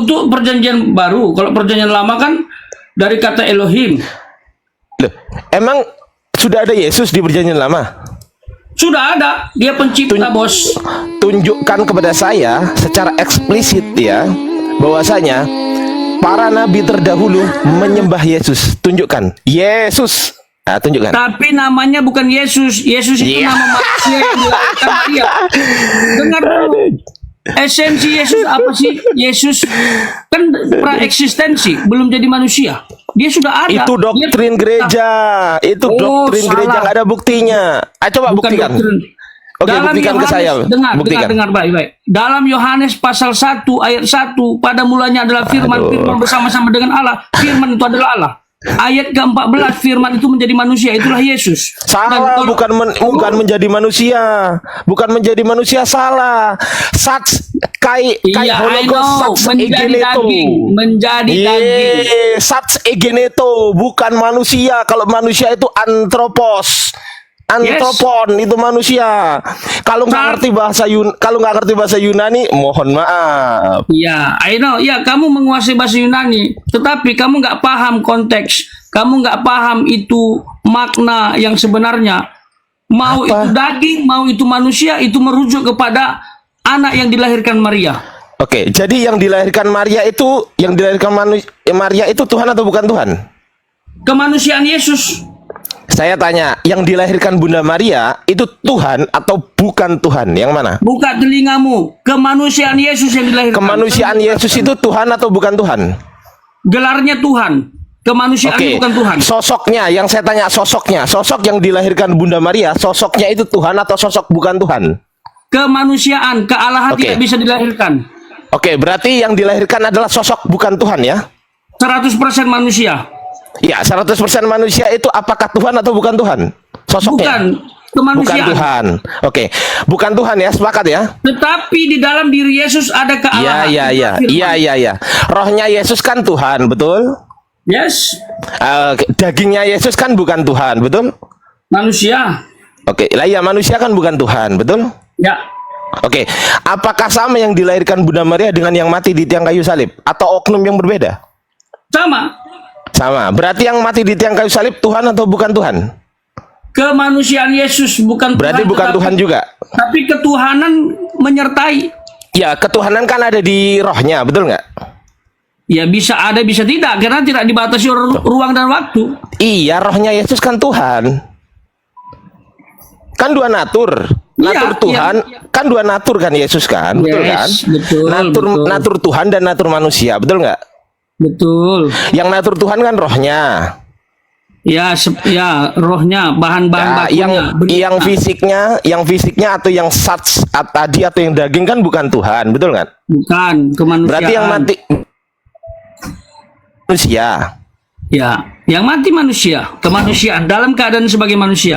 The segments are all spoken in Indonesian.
untuk perjanjian baru. Kalau perjanjian lama kan dari kata Elohim. Loh, emang sudah ada Yesus di perjanjian lama? Sudah ada, dia pencipta, bos. Tunjukkan kepada saya secara eksplisit ya, bahwasanya para nabi terdahulu menyembah Yesus. Tunjukkan. Yesus. Nah, tunjukkan. Tapi namanya bukan Yesus. Yesus itu nama manusia yang dilahirkan Maria. Dengar dulu. Esensi Yesus apa sih? Yesus kan praeksistensi, belum jadi manusia. Dia sudah ada. Itu doktrin gereja. Itu doktrin gereja, nggak ada buktinya. Ayo coba Bukan buktikan. doktrin. Oke, Dalam buktikan ke Yohanes, saya. dengar baik-baik. Dalam Yohanes pasal 1 ayat 1, pada mulanya adalah firman, firman bersama-sama dengan Allah. Firman itu adalah Allah. Ayat ke-14, firman itu menjadi manusia, itulah Yesus. Salah, bukan menjadi manusia. Bukan menjadi manusia, salah. Sats kai hologos, sats egeneto. Menjadi daging. Sats egeneto, bukan manusia. Kalau manusia itu antropos. Antropon itu manusia. Kalau nggak ngerti bahasa Yunani, mohon maaf. Ya, I know. Ya, kamu menguasai bahasa Yunani, tetapi kamu nggak paham konteks. Kamu nggak paham itu makna yang sebenarnya. Mau itu daging, mau itu manusia, itu merujuk kepada anak yang dilahirkan Maria. Oke, jadi yang dilahirkan Maria itu, Maria itu Tuhan atau bukan Tuhan? Kemanusiaan Yesus. Saya tanya, yang dilahirkan Bunda Maria itu Tuhan atau bukan Tuhan? Yang mana? Buka telingamu. Kemanusiaan Yesus yang dilahirkan. Kemanusiaan Yesus itu Tuhan atau bukan Tuhan? Gelarnya Tuhan. Kemanusiaannya bukan Tuhan. Sosoknya, yang saya tanya sosoknya. Sosok yang dilahirkan Bunda Maria, sosoknya itu Tuhan atau sosok bukan Tuhan? Kemanusiaan, kealahan tidak bisa dilahirkan. Oke, berarti yang dilahirkan adalah sosok bukan Tuhan ya? 100% manusia. Ya, 100% manusia itu apakah Tuhan atau bukan Tuhan? Sosoknya? Bukan, kemanusiaan. Bukan Tuhan. Oke, bukan Tuhan ya, sepakat ya? Tetapi di dalam diri Yesus ada kealahan. Iya. Rohnya Yesus kan Tuhan, betul? Yes. Dagingnya Yesus kan bukan Tuhan, betul? Manusia. Oke, lah ya manusia kan bukan Tuhan, betul? Ya. Oke, apakah sama yang dilahirkan Bunda Maria dengan yang mati di tiang kayu salib? Atau oknum yang berbeda? Sama. Sama. Berarti yang mati di tiang kayu salib Tuhan atau bukan Tuhan? Kemanusiaan Yesus bukan berarti Tuhan. Bukan Tuhan juga. Tapi ketuhanan menyertai. Ya, ketuhanan kan ada di rohnya, betul nggak? Ya bisa ada, bisa tidak. Karena tidak dibatasi ruang dan waktu. Iya, rohnya Yesus kan Tuhan. Kan dua natur. Natur Tuhan, kan dua natur kan Yesus kan? Betul kan? Betul, natur Tuhan dan natur manusia, betul nggak? Betul. Yang natur Tuhan kan rohnya. Ya, rohnya, bahan-bahan bakunya. Yang fisiknya atau yang sats tadi atau yang daging kan bukan Tuhan, betul nggak? Bukan, kemanusiaan. Berarti yang mati manusia. Ya, yang mati manusia, kemanusiaan dalam keadaan sebagai manusia.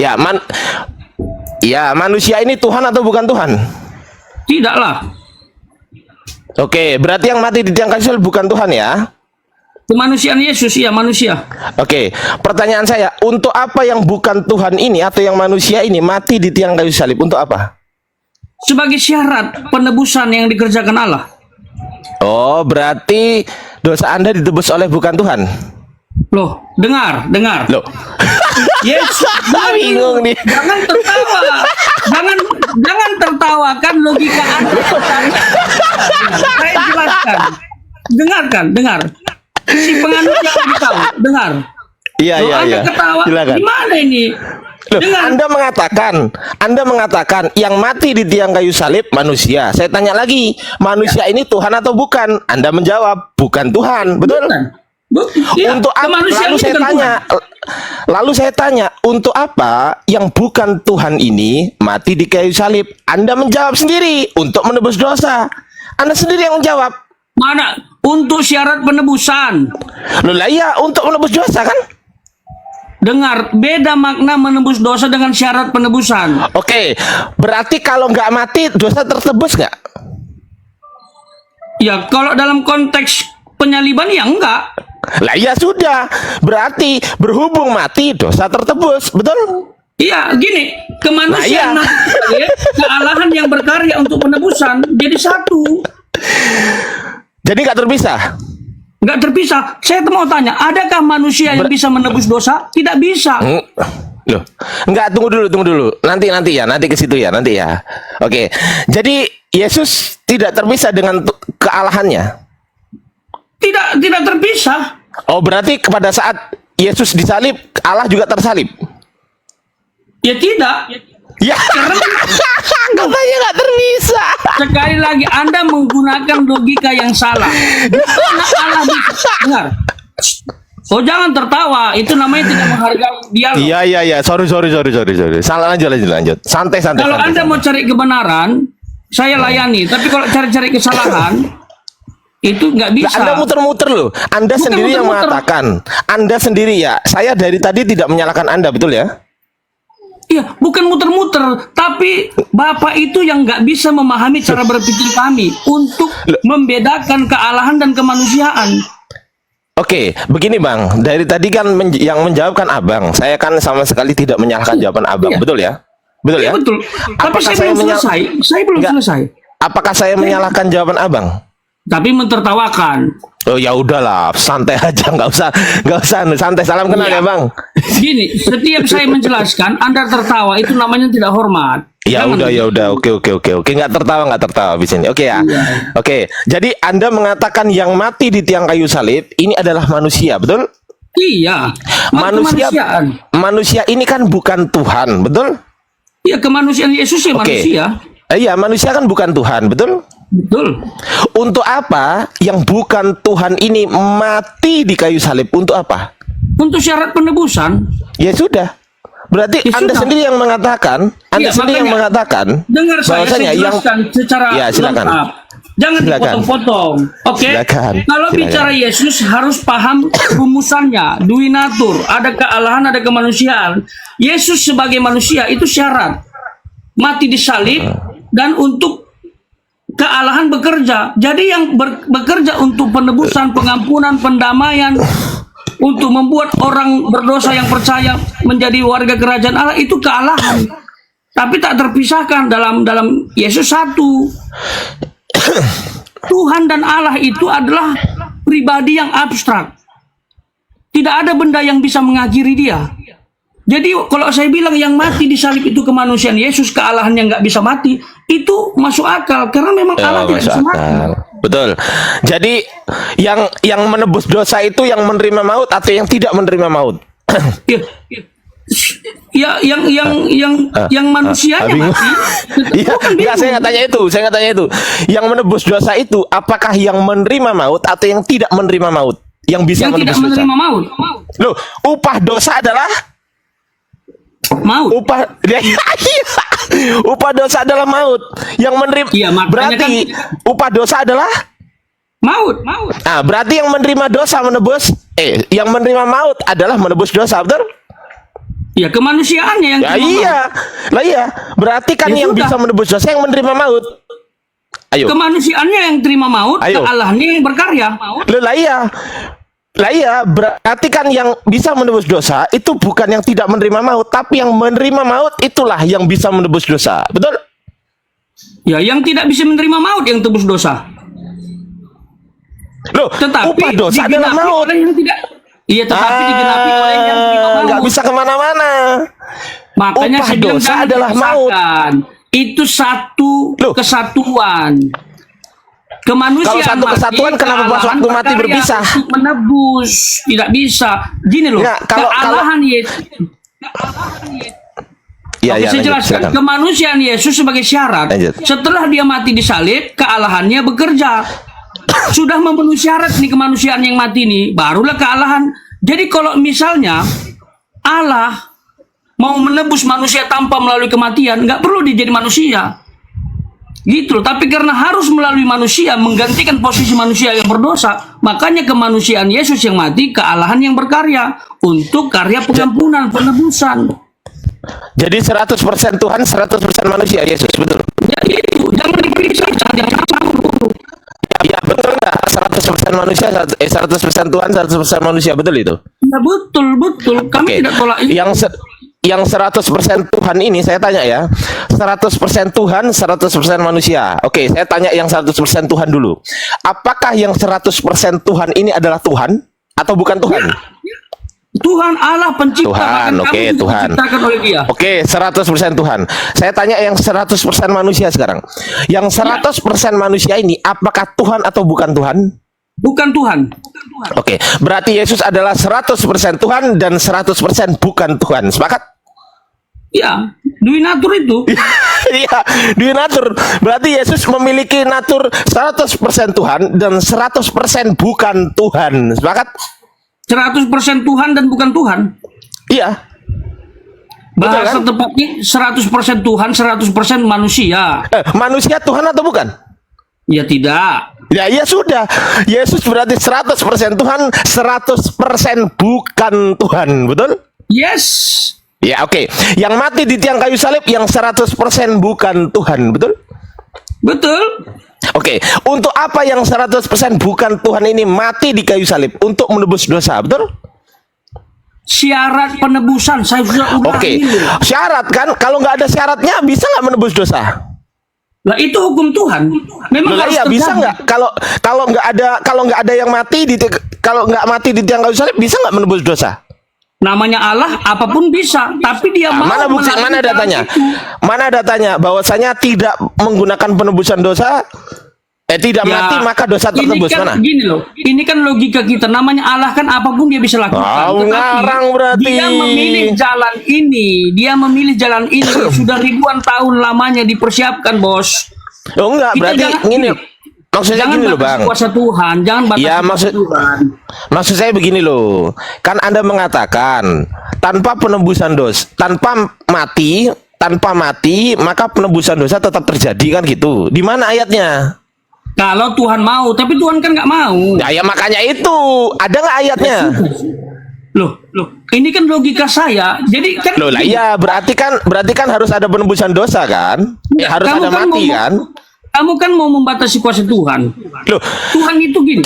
Ya, manusia ini Tuhan atau bukan Tuhan? Tidaklah. Oke, berarti yang mati di tiang kayu salib bukan Tuhan ya? Kemanusiaan Yesus, ya manusia. Oke, pertanyaan saya, untuk apa yang bukan Tuhan ini atau yang manusia ini mati di tiang kayu salib? Untuk apa? Sebagai syarat penebusan yang dikerjakan Allah. Oh, berarti dosa Anda ditebus oleh bukan Tuhan? Loh, dengar. Loh. Yes, bingung nih. Jangan tertawa. Jangan tertawakan logika Anda. Saya jelaskan. Dengar. Si penganutnya tadi tahu, dengar. Iya. Anda ketawa. Silakan. Gimana ini? Loh, Anda mengatakan yang mati di tiang kayu salib manusia. Saya tanya lagi, manusia ini Tuhan atau bukan? Anda menjawab bukan Tuhan, betul? Ya, untuk apa? Lalu saya tanya, untuk apa yang bukan Tuhan ini mati di kayu salib? Anda menjawab sendiri, untuk menebus dosa. Anda sendiri yang menjawab. Mana? Untuk syarat penebusan. Loh lah iya, untuk menebus dosa kan? Dengar, beda makna menebus dosa dengan syarat penebusan. Oke, berarti kalau nggak mati dosa tertebus nggak? Ya, kalau dalam konteks penyaliban ya enggak. Lah ya sudah, berarti berhubung mati dosa tertebus, betul? Iya, gini, kemanusiaan kealahan yang berkarya untuk penebusan jadi satu. Jadi nggak terpisah. Nggak terpisah. Saya mau tanya, adakah manusia yang bisa menebus dosa? Tidak bisa. Loh, enggak, tunggu dulu. Nanti ke situ ya, nanti ya. Oke. Jadi Yesus tidak terpisah dengan kealahannya. Tidak terpisah. Oh, berarti pada saat Yesus disalib, Allah juga tersalib. Ya tidak. Ya. Katanya nggak terpisah. Sekali lagi Anda menggunakan logika yang salah. Karena Allah bisa. Dengar. Oh, jangan tertawa. Itu namanya tidak menghargai dialog. Iya. Sorry. Salah, lanjut. Santai. Kalau Anda mau cari kebenaran, saya layani. Tapi kalau cari-cari kesalahan, itu nggak bisa. Anda muter-muter loh. Anda Bukan sendiri yang muter-muter. mengatakan. Anda sendiri ya. Saya dari tadi tidak menyalahkan Anda, betul ya? Iya, bukan muter-muter, tapi Bapak itu yang nggak bisa memahami cara berpikir kami untuk membedakan kealahan dan kemanusiaan. Oke, begini Bang. Dari tadi kan yang menjawab kan Abang. Saya kan sama sekali tidak menyalahkan jawaban Abang, Iya. betul ya? Betul ya? Iya, betul. Tapi Apakah saya saya belum selesai. Saya belum Nggak. selesai. Apakah saya menyalahkan jawaban Abang? Tapi mentertawakan. Oh ya udahlah, santai aja, nggak usah santai. Salam kenal Iya. ya Bang. Gini, setiap saya menjelaskan, Anda tertawa, itu namanya tidak hormat. Ya Jangan. udah, oke, nggak tertawa di sini, oke ya, Iya. oke. Jadi Anda mengatakan yang mati di tiang kayu salib ini adalah manusia, betul? Iya. Manusia, Kemanusiaan. manusia ini kan bukan Tuhan, betul? Iya, kemanusiaan Yesus ya Oke. manusia. Iya, manusia kan bukan Tuhan, betul? Betul. Untuk apa yang bukan Tuhan ini mati di kayu salib? Untuk apa? Untuk syarat penebusan. Ya sudah. Berarti Ya Anda sudah. sendiri yang mengatakan, Iya, makanya, dengar saya bahwasanya jelaskan secara Ya, silakan. lengkap. Jangan Silakan. dipotong-potong. Oke? Silakan. Kalau Silakan. bicara Yesus harus paham rumusannya, duinatur, ada kealahan, ada kemanusiaan. Yesus sebagai manusia itu syarat mati disalib dan untuk kealahan bekerja. Jadi yang bekerja untuk penebusan, pengampunan, pendamaian, untuk membuat orang berdosa yang percaya menjadi warga kerajaan Allah itu kealahan. Tapi tak terpisahkan dalam Yesus satu. Tuhan dan Allah itu adalah pribadi yang abstrak. Tidak ada benda yang bisa mengakhiri dia. Jadi kalau saya bilang yang mati di salib itu kemanusiaan Yesus, kealahan yang nggak bisa mati, itu masuk akal karena memang Allah tidak masuk bisa mati. akal. Betul. Jadi yang menebus dosa itu yang menerima maut atau yang tidak menerima maut? Ya, yang manusianya bingung. mati. Iya, Bukan enggak, saya nggak tanya itu. Yang menebus dosa itu apakah yang menerima maut atau yang tidak menerima maut? Yang bisa yang tidak menebus dosa. menerima maut. Loh, upah dosa adalah Maut. upah dosa adalah maut. Yang menerima Iya, makanya berarti upah dosa adalah Maut. ah, berarti yang menerima dosa yang menerima maut adalah menebus dosa, betul? Ya kemanusiaannya yang Ya terima maut. iya. Lah iya, berarti kan Ya yang sudah. bisa menebus dosa yang menerima maut. Ayo. Kemanusiaannya yang terima maut, Ayo. kealahannya yang berkarya. Lah iya, berarti kan yang bisa menebus dosa itu bukan yang tidak menerima maut, tapi yang menerima maut itulah yang bisa menebus dosa. Betul? Ya, yang tidak bisa menerima maut yang tebus dosa. Loh, Tetapi upah dosa adalah digenapi maut. oleh yang tidak. Iya, tetapi digenapi oleh yang terima maut. Nggak bisa kemana-mana. Makanya upah saya bilang dosa jangan adalah maut. dipisahkan. Itu satu Loh. kesatuan. Kemanusiaan Kalau satu kesatuan, kenapa pas kealahan waktu mati berkarya berpisah? untuk menebus tidak bisa. Gini loh, Nggak, kalau- kealahan Yesus. Iya, Oke, iya, saya lanjut, jelaskan. silakan. Kemanusiaan Yesus sebagai syarat. Lanjut. Setelah dia mati disalib, kealahannya bekerja. Sudah memenuhi syarat nih kemanusiaan yang mati nih, barulah kealahan. Jadi kalau misalnya Allah mau menebus manusia tanpa melalui kematian, nggak perlu dia jadi manusia. Gitu loh. Tapi karena harus melalui manusia menggantikan posisi manusia yang berdosa, makanya kemanusiaan Yesus yang mati, kealahan yang berkarya untuk karya pengampunan, penebusan. Jadi 100% Tuhan, 100% manusia Yesus, betul? Ya itu, jangan dipisah, jangan campur. Iya, betul nggak? 100% manusia, 100% Tuhan, 100% manusia, betul itu? Ya betul. Kami Oke. tidak tolak itu. yang 100% Tuhan ini saya tanya ya. 100% Tuhan, 100% manusia. Oke, saya tanya yang 100% Tuhan dulu. Apakah yang 100% Tuhan ini adalah Tuhan atau bukan Tuhan? Tuhan Allah pencipta. Tuhan, bahkan oke, kamu juga Tuhan. diciptakan oleh Dia. Oke, 100% Tuhan. Saya tanya yang 100% manusia sekarang. Yang 100% manusia ini apakah Tuhan atau bukan Tuhan? Bukan Tuhan. Oke, berarti Yesus adalah 100% Tuhan dan 100% bukan Tuhan. Sepakat? Ya, dui natur itu. Iya, di natur. Berarti Yesus memiliki natur 100% Tuhan dan 100% bukan Tuhan. Sepakat? 100% Tuhan dan bukan Tuhan. Iya. Betul Bahasa kan? tepatnya 100% Tuhan, 100% manusia. Manusia Tuhan atau bukan? Ya tidak. Ya, ya sudah. Yesus berarti 100% Tuhan, 100% bukan Tuhan. Betul? Yes. Ya, oke. Yang mati di tiang kayu salib yang 100% bukan Tuhan. Betul? Betul. Oke, untuk apa yang 100% bukan Tuhan ini mati di kayu salib? Untuk menebus dosa, betul? Syarat penebusan saya sudah Oke, ulangi loh. syarat kan? Kalau nggak ada syaratnya bisa nggak menebus dosa? Lah itu hukum Tuhan. Memang Loh, harus iya bisa terjadi. nggak? Kalau nggak ada yang mati kalau nggak mati di tiang kayu salib bisa nggak menebus dosa? Namanya Allah apapun bisa, tapi Dia mau Mana bukti? melalui Mana jalan datanya? itu. Mana datanya? Bahwasanya tidak menggunakan penebusan dosa, tidak Ya, mati maka dosa tertebus. ini kan, Mana? Gini loh, ini kan logika kita. Namanya Allah kan apapun Dia bisa lakukan. Oh, Tetapi ngarang berarti. Dia memilih jalan ini. Dia memilih jalan ini sudah ribuan tahun lamanya dipersiapkan, bos. Oh enggak, Kita berarti jangan- gini. Maksudnya Jangan gini loh, batasi Bang. kuasa Tuhan, jangan batasi Ya, kuasa Tuhan. Maksud saya begini loh, kan Anda mengatakan tanpa penebusan dosa, tanpa mati, maka penebusan dosa tetap terjadi kan gitu. Di mana ayatnya? Kalau Tuhan mau, tapi Tuhan kan nggak mau. Ya, ya makanya itu, ada nggak ayatnya? Loh, ini kan logika saya. Jadi kan Loh lah iya, berarti kan harus ada penebusan dosa kan? Harus kamu ada mati mau- kan? Kamu kan mau membatasi kuasa Tuhan. Loh, Tuhan itu gini.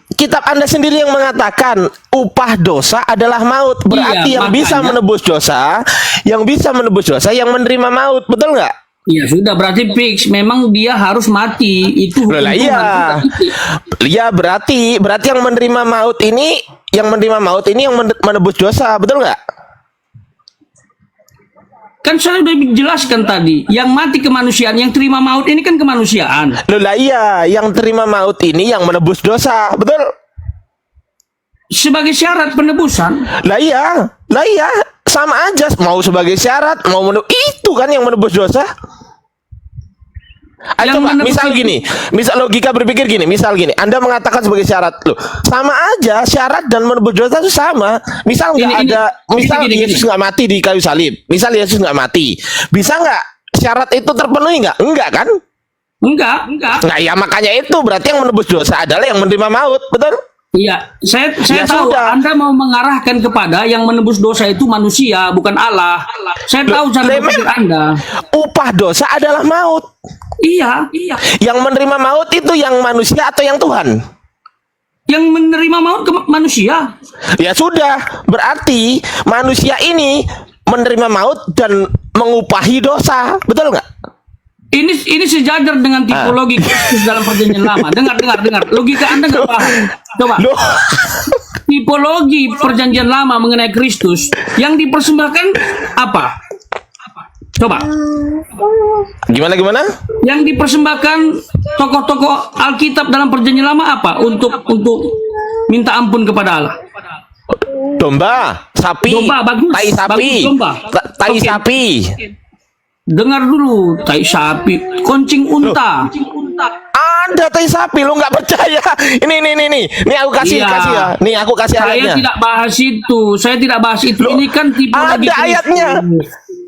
kitab Anda sendiri yang mengatakan upah dosa adalah maut. Berarti Iya, yang bisa makanya- menebus dosa, yang menerima maut, betul nggak? Ya sudah, berarti fix. Memang dia harus mati. Itu Loh lah hukum iya. Tuhan. Iya, berarti yang menerima maut ini yang menebus dosa, betul nggak? Kan saya udah jelaskan tadi. Yang mati kemanusiaan, yang terima maut ini kan kemanusiaan. Loh lah iya, yang terima maut ini yang menebus dosa, betul? Sebagai syarat penebusan. Lah iya, sama aja. Mau sebagai syarat, itu kan yang menebus dosa. Ayo Yang coba, menebus misal dosa. gini, misal logika berpikir gini, misal gini, Anda mengatakan sebagai syarat, loh, sama aja syarat dan menebus dosa itu sama. Misal nggak Ini- ada, misal gini. Yesus nggak mati di kayu salib, misal Yesus nggak mati, bisa nggak syarat itu terpenuhi nggak? Enggak kan? Enggak. Nah ya makanya itu berarti yang menebus dosa adalah yang menerima maut, betul? Iya, saya Ya tahu sudah. Anda mau mengarahkan kepada yang menebus dosa itu manusia, bukan Allah. Saya tahu cara Lah, berpikir Anda. Upah dosa adalah maut. Iya. Yang menerima maut itu yang manusia atau yang Tuhan? Yang menerima maut manusia. Ya sudah, berarti manusia ini menerima maut dan mengupahi dosa, betul nggak? Ini sejajar dengan tipologi Kristus dalam perjanjian lama. Dengar. Logika Anda nggak paham. Coba. Loh, Tipologi perjanjian lama mengenai Kristus yang dipersembahkan apa? Coba. gimana? Yang dipersembahkan tokoh-tokoh Alkitab dalam perjanjian lama apa? Untuk minta ampun kepada Allah. Domba, sapi, Domba, bagus. tai sapi, Bagus, domba. tai Oke. sapi. Dengar dulu, tai sapi, koncing unta. Ada tai sapi, lu nggak percaya? Ini aku kasih Iya. ya. Nih aku kasih Saya ayatnya. tidak bahas itu. Saya tidak bahas itu. Ini kan tipologi Ada Kristus. ayatnya.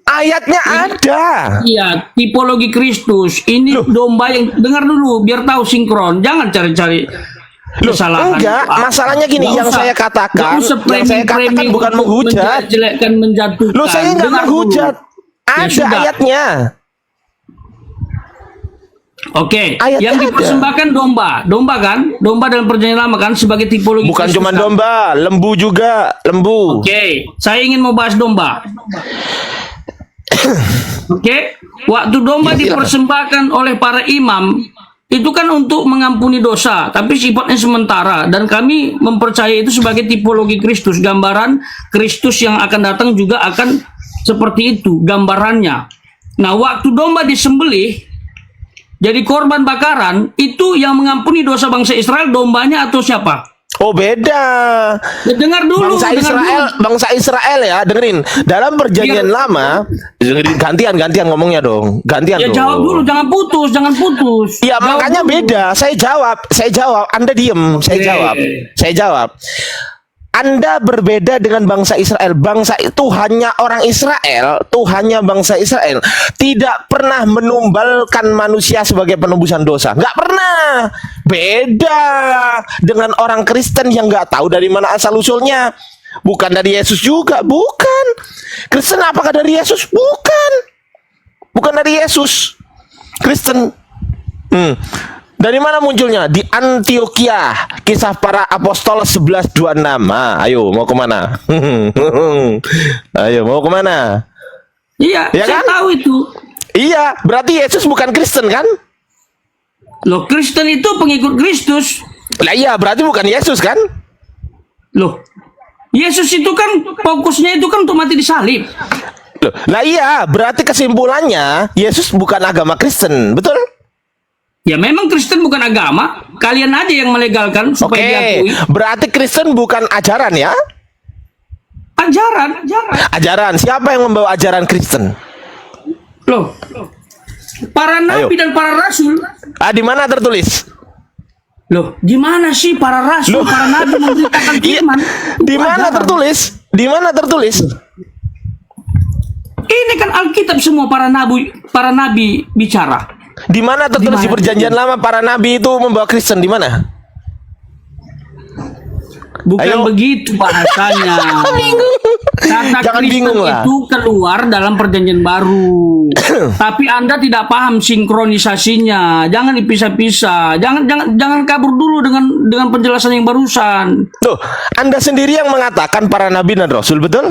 Ayatnya ada. Iya, tipologi Kristus. Ini domba yang dengar dulu biar tahu sinkron. Jangan cari-cari Loh, kesalahan. enggak, masalahnya gini, Nggak yang usah. saya katakan, Nggak usah yang saya katakan framing-framing bukan untuk menghujat. menjelekkan, menjatuhkan. Lu saya nggak Dengar menghujat. dulu. Ya Ada sudah. ayatnya. Oke, Ayatnya yang ada. dipersembahkan domba, domba kan, domba dalam perjanjian lama kan sebagai tipologi. Bukan Kristus cuma kan? domba, lembu juga, lembu. Oke, saya ingin mau bahas domba. Oke, waktu domba Ya, silakan. dipersembahkan oleh para imam itu kan untuk mengampuni dosa, tapi sifatnya sementara dan kami mempercayai itu sebagai tipologi Kristus, gambaran Kristus yang akan datang juga akan seperti itu gambarannya. Nah, waktu domba disembelih jadi korban bakaran, itu yang mengampuni dosa bangsa Israel dombanya atau siapa? Oh beda. Ya, dengar dulu, Bangsa dengar Israel, dulu. bangsa Israel ya, dengerin. Dalam perjanjian Biar- lama, dengerin gantian ngomongnya dong. Gantian Ya dong. jawab dulu, jangan putus, jangan putus. Ya Jawab makanya dulu. beda. Saya jawab. Anda diem. Oke. Saya jawab. Anda berbeda dengan bangsa Israel. Bangsa itu hanya orang Israel, Tuhannya bangsa Israel tidak pernah menumbalkan manusia sebagai penebusan dosa. Nggak pernah. Beda dengan orang Kristen yang nggak tahu dari mana asal usulnya. Bukan dari Yesus juga, bukan. Kristen apakah dari Yesus? Bukan. Bukan dari Yesus. Kristen. Dari mana munculnya? Di Antioquia. Kisah para Apostol 11:26. Ayo, mau kemana? Ayo, mau kemana? Iya, Ya saya kan? tahu itu. Iya, berarti Yesus bukan Kristen kan? Loh, Kristen itu pengikut Kristus. Lah iya, berarti bukan Yesus kan? Loh, Yesus itu kan fokusnya itu kan untuk mati disalib. Loh, lah iya, berarti kesimpulannya Yesus bukan agama Kristen, betul? Ya memang Kristen bukan agama, kalian aja yang melegalkan Oke, supaya diakui. berarti Kristen bukan ajaran ya? Ajaran, ajaran. Ajaran, siapa yang membawa ajaran Kristen? Loh, para nabi Ayo. dan para rasul. Di mana tertulis? Loh, gimana sih para rasul, Loh. para nabi memberitakan Iya, firman? di Itu mana ajaran. tertulis? Di mana tertulis? Ini kan Alkitab semua para nabi bicara. Di mana tertulis Di di mana? perjanjian lama para nabi itu membawa Kristen di mana? Bukan Ayo. begitu bahasanya. Kata Jangan Kristen bingung lah. itu keluar dalam perjanjian baru. Tapi Anda tidak paham sinkronisasinya. Jangan dipisah-pisah. Jangan kabur dulu dengan penjelasan yang barusan. Tuh, Anda sendiri yang mengatakan para nabi dan rasul, betul?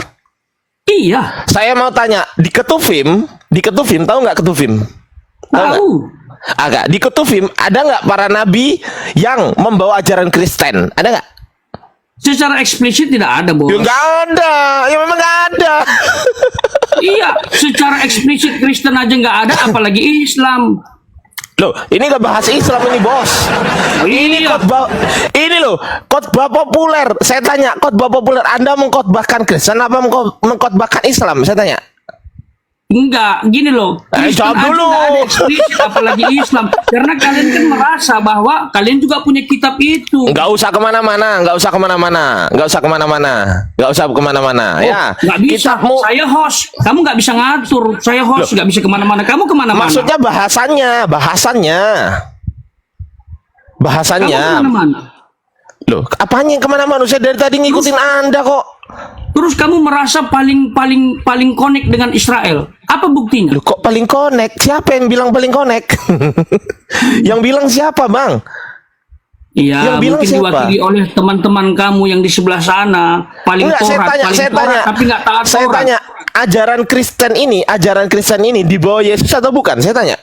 Iya, Saya mau tanya, di Ketuvim tahu nggak Ketuvim? tahu. Agak di Ketuvim ada nggak para nabi yang membawa ajaran Kristen? Ada nggak? Secara eksplisit tidak ada, Bos. Ya nggak ada, ya memang nggak ada. Iya, secara eksplisit Kristen aja nggak ada, apalagi Islam. Loh, ini nggak bahas Islam ini, Bos. Ini Iya. khotbah populer. Saya tanya, khotbah populer Anda mengkhotbahkan Kristen apa mengkhotbahkan Islam? Saya tanya. Enggak, gini loh. Kristen jawab aja dulu. nggak ada eksplisit, apalagi Islam. Karena kalian kan merasa bahwa kalian juga punya kitab itu. Nggak usah kemana-mana. Ya, Nggak bisa. kitabmu. Saya host. Kamu nggak bisa ngatur. Saya host, nggak bisa kemana-mana. Kamu kemana-mana. Maksudnya bahasannya. Kamu kemana-mana. Loh, apanya yang kemana-mana? Saya dari tadi ngikutin Anda kok. Terus kamu merasa paling connect dengan Israel. Apa buktinya? Loh, kok paling connect? Siapa yang bilang paling connect? Yang bilang siapa, Bang? Iya, Yang bilang mungkin siapa? diwakili oleh teman-teman kamu yang di sebelah sana. Paling Enggak, torat, tapi nggak taat Saya Taurat. tanya, ajaran Kristen ini di bawah Yesus atau bukan? Saya tanya.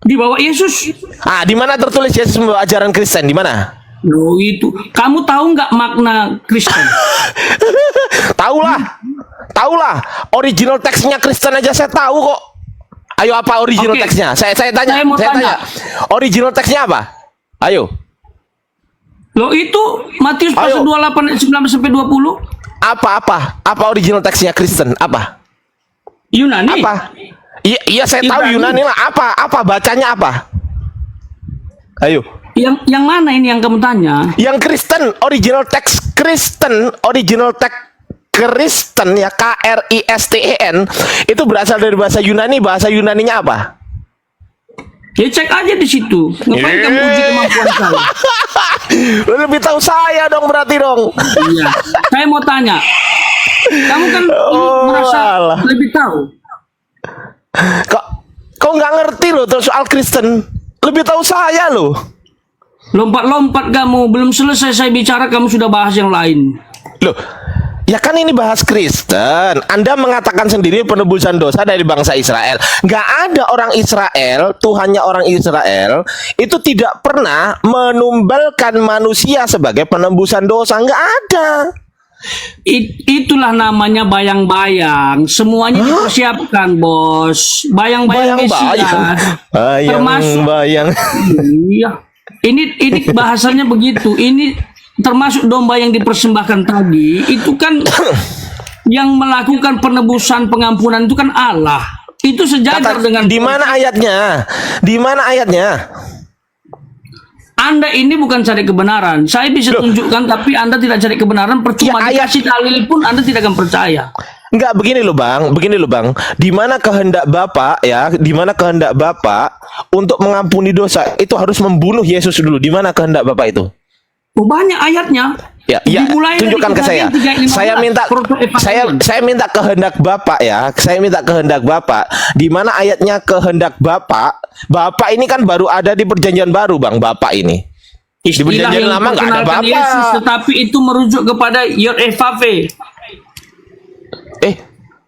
Di bawah Yesus. Di mana tertulis Yesus membawa ajaran Kristen? Di mana? Loh itu. Kamu tahu nggak makna Kristen? Tahulah. Original teksnya Kristen aja saya tahu kok. Ayo apa original Oke. teksnya? Saya tanya. Saya mau tanya. Original teksnya apa? Ayo. Loh itu Matius pasal Ayo. 28 ayat 19 sampai 20. Apa original teksnya Kristen? Apa? Yunani. Apa? Iya saya tahu Ibrani. Yunani lah. Apa bacanya apa? Ayo. Yang mana ini yang kamu tanya? Yang Kristen, original teks Kristen ya, Kristen itu berasal dari bahasa Yunani. Bahasa Yunaninya apa? Ya cek aja di situ. Ngapain kamu uji kemampuan saya? Lu lebih tahu saya dong berarti dong. Iya. Saya mau tanya. Kamu kan merasa alah. lebih tahu. Kok nggak ngerti loh terus soal Kristen? lebih tahu saya loh. Lompat-lompat kamu, belum selesai saya bicara kamu sudah bahas yang lain. Loh, ya kan ini bahas Kristen. Anda mengatakan sendiri penebusan dosa dari bangsa Israel. Nggak ada orang Israel, Tuhannya orang Israel itu tidak pernah menumbalkan manusia sebagai penebusan dosa. Nggak ada. Itulah namanya bayang-bayang. Semuanya dipersiapkan, Bos. Bayang-bayang Mesias. Termasuk Bayang. iya. Ini bahasanya begitu. Ini termasuk domba yang dipersembahkan tadi. Itu kan yang melakukan penebusan pengampunan itu kan Allah. Itu sejajar dengan. Di mana ayatnya? Di mana ayatnya? Anda ini bukan cari kebenaran. Saya bisa tunjukkan, tapi Anda tidak cari kebenaran. Percuma Ya, dikasih dalil pun Anda tidak akan percaya. Enggak, begini loh Bang. Di mana kehendak Bapak ya? Di mana kehendak Bapak untuk mengampuni dosa itu harus membunuh Yesus dulu. Di mana kehendak Bapak itu? Oh, banyak ayatnya. Ya, Dimulai dari tunjukkan ke saya. kejadian 3:15, Saya minta kehendak Bapak ya. Saya minta kehendak Bapak. Di mana ayatnya kehendak Bapak? Bapak ini kan baru ada di Perjanjian Baru, Bang. Bapak ini. Di Istilah Perjanjian yang Lama nggak ada memperkenalkan Bapak. Yesus, tetapi itu merujuk kepada Yod-Heh-Vaveh.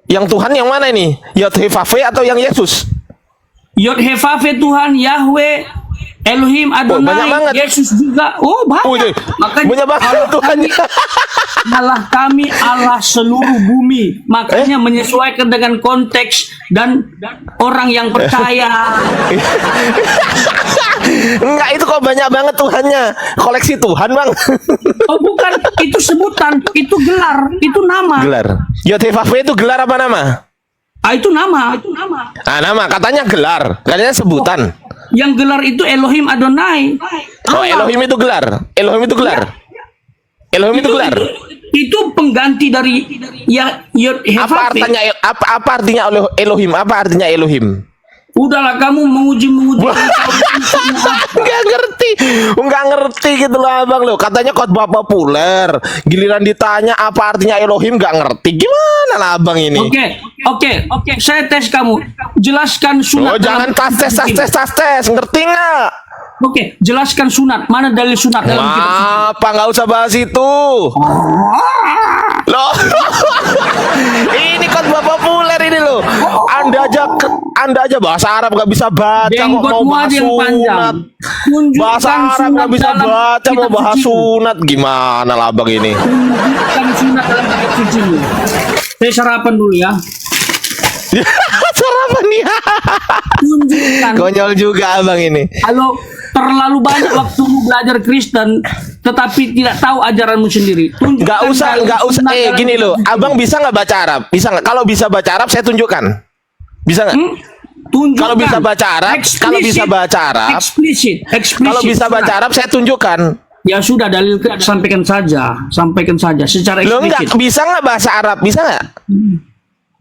Yang Tuhan yang mana ini? Yod-Heh-Vaveh atau yang Yesus? Yod-Heh-Vaveh Tuhan, Yahweh, Elohim, banyak Adonai, banget. Yesus juga. Oh, banyak. Banyak banget Tuhannya. Allah kami Allah seluruh bumi. Makanya menyesuaikan dengan konteks dan orang yang percaya. Enggak, itu kok banyak banget Tuhannya. Koleksi Tuhan, Bang. Oh, bukan, itu sebutan, itu gelar, itu nama. Gelar. Yod-Heh-Vaveh itu gelar apa nama? Itu nama. Nama katanya gelar, katanya sebutan. Yang gelar itu Elohim Adonai. Oh, Elohim itu gelar. Elohim itu gelar. Elohim itu gelar. Itu pengganti dari Apa Yod-Heh-Vaveh. artinya apa artinya Elohim? Apa artinya Elohim? Udahlah kamu menguji. Enggak ngerti gitu loh Abang loh. Katanya khotbah populer. Giliran ditanya apa artinya Elohim enggak ngerti. Gimana lah Abang ini? Oke. Saya tes kamu. Jelaskan sunat. Oh, jangan tes. Ngerti nggak? Oke, jelaskan sunat. Mana dalil sunat dalam kitab suci? Apa nggak usah bahas itu? Loh, ini khotbah populer ini loh. Anda aja bahasa Arab nggak bisa baca kok mau Jenggotmu bahas aja yang panjang. sunat. Tunjukkan Bahasa Arab sunat nggak bisa dalam baca mau kitab bahas suci. sunat gimana lah Abang ini? Tunjukkan sunat dalam kitab suci. Saya sarapan dulu ya. Sarapan ya. Tunjukkan. Konyol juga Abang ini. Kalau terlalu banyak waktumu belajar Kristen, tetapi tidak tahu ajaranmu sendiri. Tunjukkan Nggak usah. sunat dalam Gini kitab loh, suci. Abang bisa nggak baca Arab? Bisa nggak? Kalau bisa baca Arab, saya tunjukkan. Bisa nggak? Tunjukkan. Kalau bisa baca Arab, Eksplisit. Kalau bisa baca Arab, saya tunjukkan. Ya sudah, dalil sampaikan saja secara Lo nggak eksplisit. bisa nggak bahasa Arab? Bisa nggak?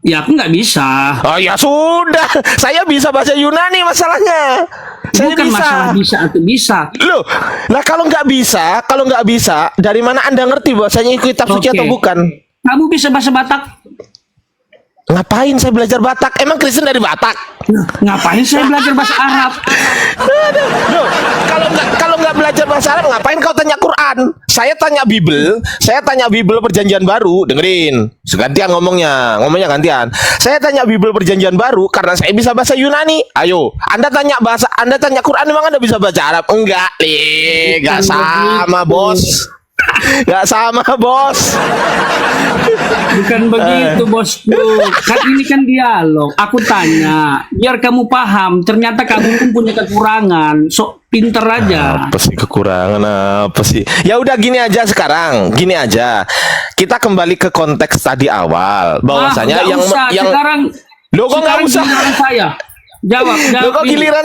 Ya aku nggak bisa. Oh ya sudah, saya bisa bahasa Yunani masalahnya. Saya Bukan bisa. masalah bisa atau bisa. Loh, lah kalau nggak bisa, dari mana Anda ngerti bahasanya itu kitab suci Oke. atau bukan? Kamu bisa bahasa Batak? Ngapain saya belajar Batak? Emang Kristen dari Batak? Nah, ngapain saya belajar bahasa Arab? Loh, kalau nggak belajar bahasa Arab, ngapain kau tanya Quran? Saya tanya Bible Perjanjian Baru, dengerin. Gantian ngomongnya gantian. Saya tanya Bible Perjanjian Baru karena saya bisa bahasa Yunani. Ayo, Anda tanya Quran, emang Anda bisa bahasa Arab? Enggak, nggak sama, Bos. Nggak sama, Bos. Bukan begitu, bosku. Kan ini kan dialog. Aku tanya, biar kamu paham. Ternyata kamu pun punya kekurangan. Sok pinter aja. Apa sih kekurangan apa sih? Ya udah gini aja sekarang. Gini aja. Kita kembali ke konteks tadi awal bahwasanya Nggak usah. Sekarang Loh, kok nggak usah? giliran saya. Jawab. Loh, kok ini. giliran?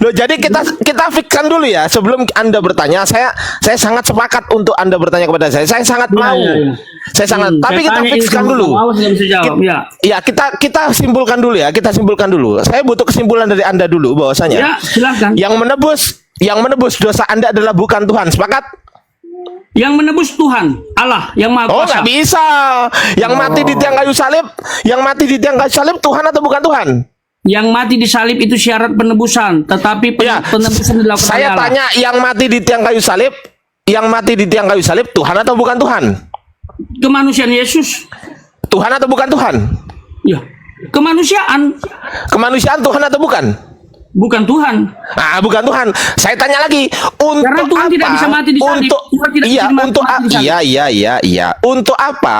Loh, jadi kita fikirkan dulu ya sebelum Anda bertanya. Saya sangat sepakat untuk Anda bertanya kepada saya. Saya sangat mau. Ya. Saya sangat. Tapi Saya kita tanya ini fikskan sama dulu. kamu, awas nggak bisa jawab. Ya. Ya, kita simpulkan dulu ya. Kita simpulkan dulu. Saya butuh kesimpulan dari Anda dulu bahwasanya Ya, silakan. yang menebus dosa Anda adalah bukan Tuhan. Sepakat? Yang menebus Tuhan, Allah yang Maha Oh, Kuasa. nggak bisa. Yang mati di tiang kayu salib, Tuhan atau bukan Tuhan? Yang mati di salib itu syarat penebusan, tetapi Ya, penebusan dilakukan oleh saya Allah. tanya, yang mati di tiang kayu salib, Tuhan atau bukan Tuhan? Kemanusiaan Yesus, Tuhan atau bukan Tuhan? ya, kemanusiaan, Kemanusiaan Tuhan atau bukan? bukan Tuhan. Ah, bukan Tuhan. Saya tanya lagi, untuk Karena Tuhan apa? tidak bisa mati di salib. Untuk Tuhan tidak iya, bisa mati untuk di salib. iya. Untuk apa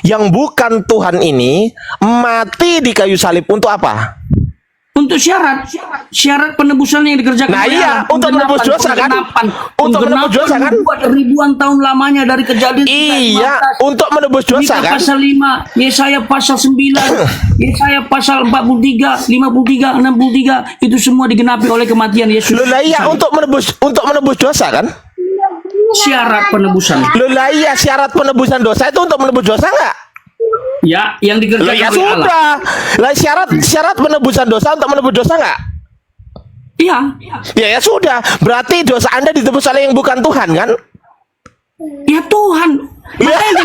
yang bukan Tuhan ini mati di kayu salib? Untuk apa? Untuk syarat penebusan yang dikerjakan Nah, oleh iya, Allah. untuk menebus dosa kan? Untuk menebus dosa kan? Buat ribuan tahun lamanya dari kejadian Iya, 15, untuk menebus dosa Mika kan? pasal 5, Yesaya pasal 9, Yesaya pasal 43, 53, 63, itu semua digenapi oleh kematian Yesus. Loh lah iya, untuk menebus dosa kan? Syarat penebusan. Loh lah iya, syarat penebusan dosa itu untuk menebus dosa enggak? Ya, yang dikerjakan Lah ya oleh Allah. sudah. Lah syarat penebusan dosa untuk menebus dosa enggak? Iya. Ya sudah. Berarti dosa Anda ditebus oleh yang bukan Tuhan kan? Ya Tuhan. Makanya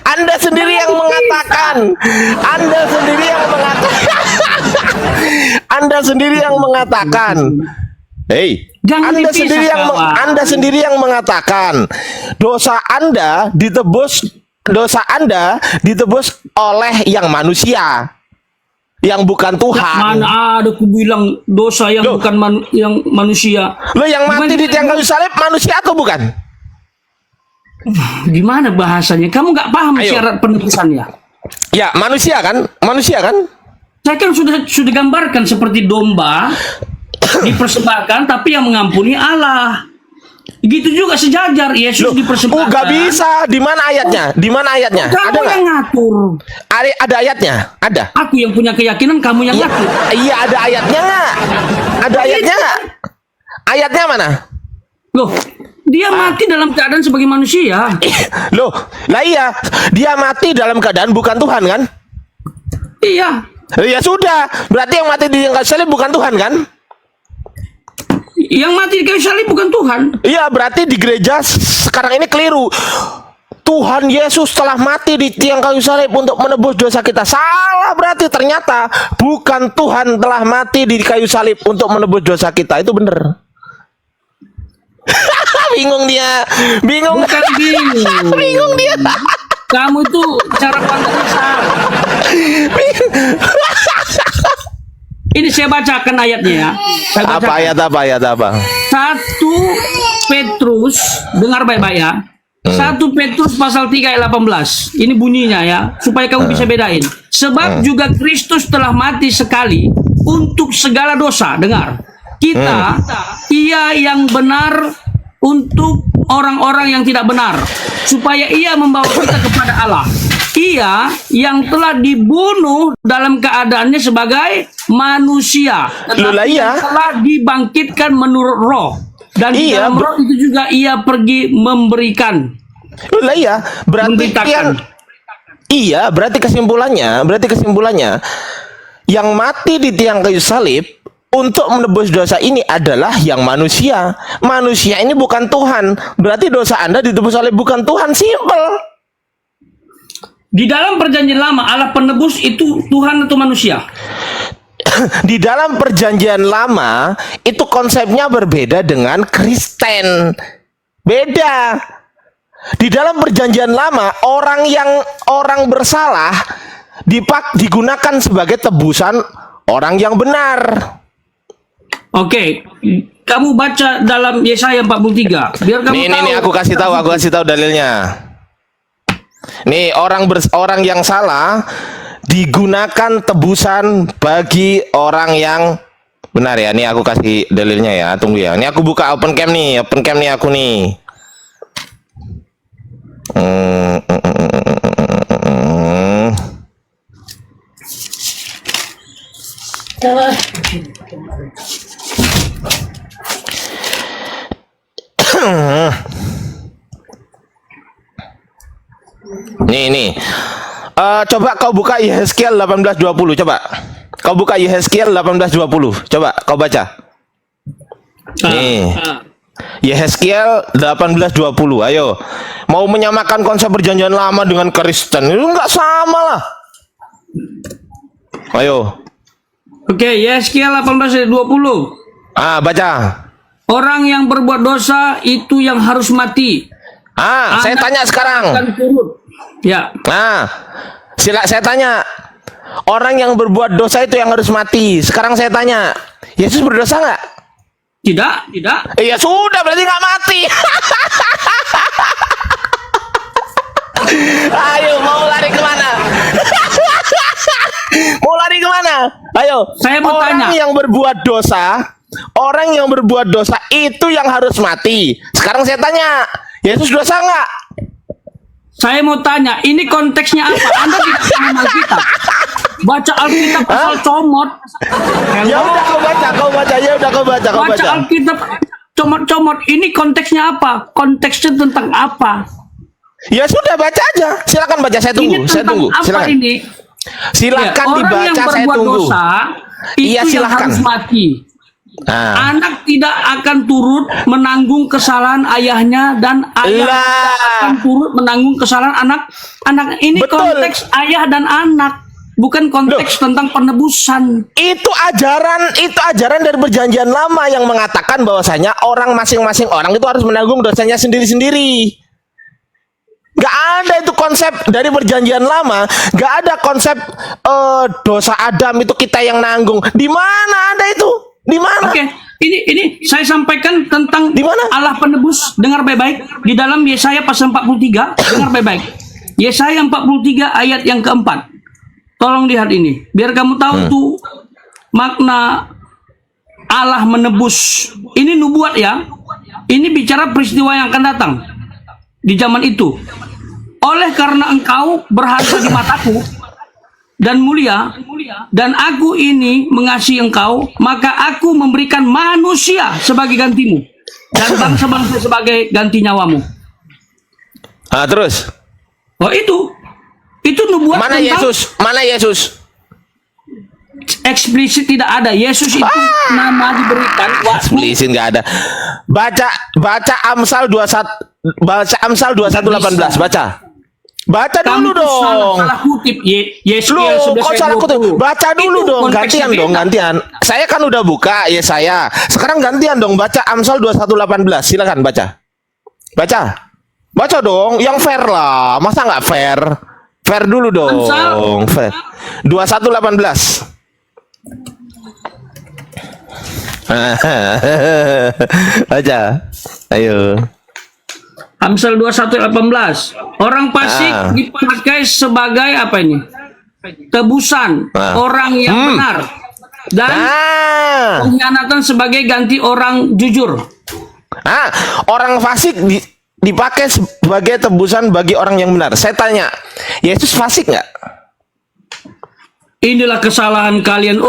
Anda sendiri yang mengatakan. Anda sendiri yang mengatakan. Anda sendiri yang mengatakan. Hei, Jangan Anda dipisah, sendiri yang kawan. Anda sendiri yang mengatakan dosa Anda ditebus oleh yang manusia, yang bukan Tuhan. mana ada ku bilang dosa yang Loh. bukan yang manusia. Lo yang mati di tiang kayu salib manusia atau bukan? Gimana bahasanya? Kamu nggak paham Ayo. syarat penebusannya? Ya, manusia kan? Manusia kan? Saya kan sudah gambarkan seperti domba dipersembahkan, tapi yang mengampuni Allah. Gitu juga sejajar Yesus Loh, dipersembahkan. gak bisa. Di mana ayatnya? Di mana ayatnya? Kamu Ada nggak? yang ngatur. Ada ayatnya? Ada. Aku yang punya keyakinan, kamu yang Iya, ngatur. iya, ada ayatnya nggak? Ada ayatnya nggak? Ayatnya mana? Loh, dia mati dalam keadaan sebagai manusia. Loh, lah iya, dia mati dalam keadaan bukan Tuhan kan? Iya. Ya sudah, berarti yang mati di kayu salib bukan Tuhan kan? Yang mati di kayu salib bukan Tuhan. Iya, berarti di gereja sekarang ini keliru. Tuhan Yesus telah mati di tiang kayu salib untuk menebus dosa kita. Salah berarti, ternyata bukan Tuhan telah mati di kayu salib untuk menebus dosa kita. Itu bener. Bingung dia. Bingung. Bukan bingung. Bingung dia. Kamu itu cara pandangnya salah. Ini saya bacakan ayatnya ya. Saya Apa bacakan. ayat apa? 1 Petrus, dengar baik-baik ya. 1 Petrus pasal 3 ayat 18. Ini bunyinya ya, supaya kamu bisa bedain. Sebab juga Kristus telah mati sekali untuk segala dosa. Dengar. Kita, ia yang benar untuk orang-orang yang tidak benar, supaya ia membawa kita kepada Allah. Ia yang telah dibunuh dalam keadaannya sebagai manusia, Loh, lah tetapi iya. yang telah dibangkitkan menurut roh. Dan di Iya, dalam roh itu juga ia pergi memberikan. Lah iya, berarti Memberitakan. berarti kesimpulannya yang mati di tiang kayu salib untuk menebus dosa ini adalah yang manusia. Manusia ini bukan Tuhan. Berarti dosa Anda ditebus oleh bukan Tuhan. Simple. Di dalam perjanjian lama, Allah penebus itu Tuhan atau manusia? Di dalam perjanjian lama itu konsepnya berbeda dengan Kristen. Beda. Di dalam perjanjian lama orang bersalah digunakan sebagai tebusan orang yang benar. Oke, kamu baca dalam Yesaya 43. Biar kamu tahu. Nih aku kasih tahu dalilnya. Nih orang yang salah digunakan tebusan bagi orang yang benar ya. Nih aku kasih dalilnya ya. Tunggu ya. Ini aku buka open cam nih aku nih. Nih. Coba kau buka Yehezkiel 18:20. Coba. Kau buka Yehezkiel 18:20. Coba kau baca. Nih. Yehezkiel 18:20. Ayo. Mau menyamakan konsep perjanjian lama dengan Kristen. Itu enggak sama lah. Ayo. Oke, Yeskiel 18 ayat 20. Baca. Orang yang berbuat dosa itu yang harus mati. Saya tanya sekarang. Akan turut. Ya. Saya tanya. Orang yang berbuat dosa itu yang harus mati. Sekarang saya tanya, Yesus berdosa nggak? Tidak. Ya sudah, berarti nggak mati. Ayo, mau lari kemana? Mau lari kemana? Ayo. Saya mau tanya. Orang yang berbuat dosa itu yang harus mati. Sekarang saya tanya, Yesus dosa nggak? Saya mau tanya, ini konteksnya apa? Anda tidak paham Alkitab. Baca Alkitab asal comot. Ya udah kau baca. Baca Alkitab comot-comot. Ini konteksnya apa? Konteksnya tentang apa? Ya sudah, baca aja. Silakan baca, saya tunggu. Ini Saya tentang tunggu. apa Silakan. ini? Silakan Orang dibaca, yang saya berbuat tunggu. dosa itu Iya, yang silakan. harus mati. Anak tidak akan turut menanggung kesalahan ayahnya dan ayah Lah. tidak akan turut menanggung kesalahan anak. Ini Betul. konteks ayah dan anak, bukan konteks tentang penebusan. Itu ajaran dari perjanjian lama yang mengatakan bahwasanya orang masing-masing orang itu harus menanggung dosanya sendiri-sendiri. Gak ada itu konsep dari perjanjian lama. Gak ada konsep dosa Adam itu kita yang nanggung. Di mana ada itu? Di mana? Oke, ini saya sampaikan tentang Di mana? Allah penebus. Dengar baik-baik di dalam Yesaya pasal 43. Dengar baik-baik. Yesaya 43 ayat yang keempat. Tolong lihat ini, biar kamu tahu tuh makna Allah menebus. Ini nubuat ya. Ini bicara peristiwa yang akan datang di zaman itu. Oleh karena engkau berharga di mataku dan mulia, dan aku ini mengasihi engkau, maka aku memberikan manusia sebagai gantimu dan bangsa-bangsa sebagai ganti nyawamu. Terus Oh itu nubuat mana tentang Yesus? Mana Yesus? eksplisit tidak ada. Yesus itu nama diberikan waktu Eksplisit nggak ada. Baca Amsal 21. Baca Amsal 21:18. Baca dulu kamu dong. salah kutip. Yesus Loh, kok salah kutip? Baca dulu Itu dong, konteksnya gantian. Saya kan udah buka Yesaya. Sekarang gantian dong, baca Amsal 21:18. Silakan baca. Baca dong, yang fair lah. Masa nggak fair? Fair dulu dong. Amsal. Fair. 21:18. Baca. Ayo. Amsal 21:18. Orang fasik dipakai sebagai apa ini? Tebusan orang yang benar dan pengkhianatan sebagai ganti orang jujur. Orang fasik dipakai sebagai tebusan bagi orang yang benar. Saya tanya, Yesus fasik nggak? Inilah kesalahan kalian.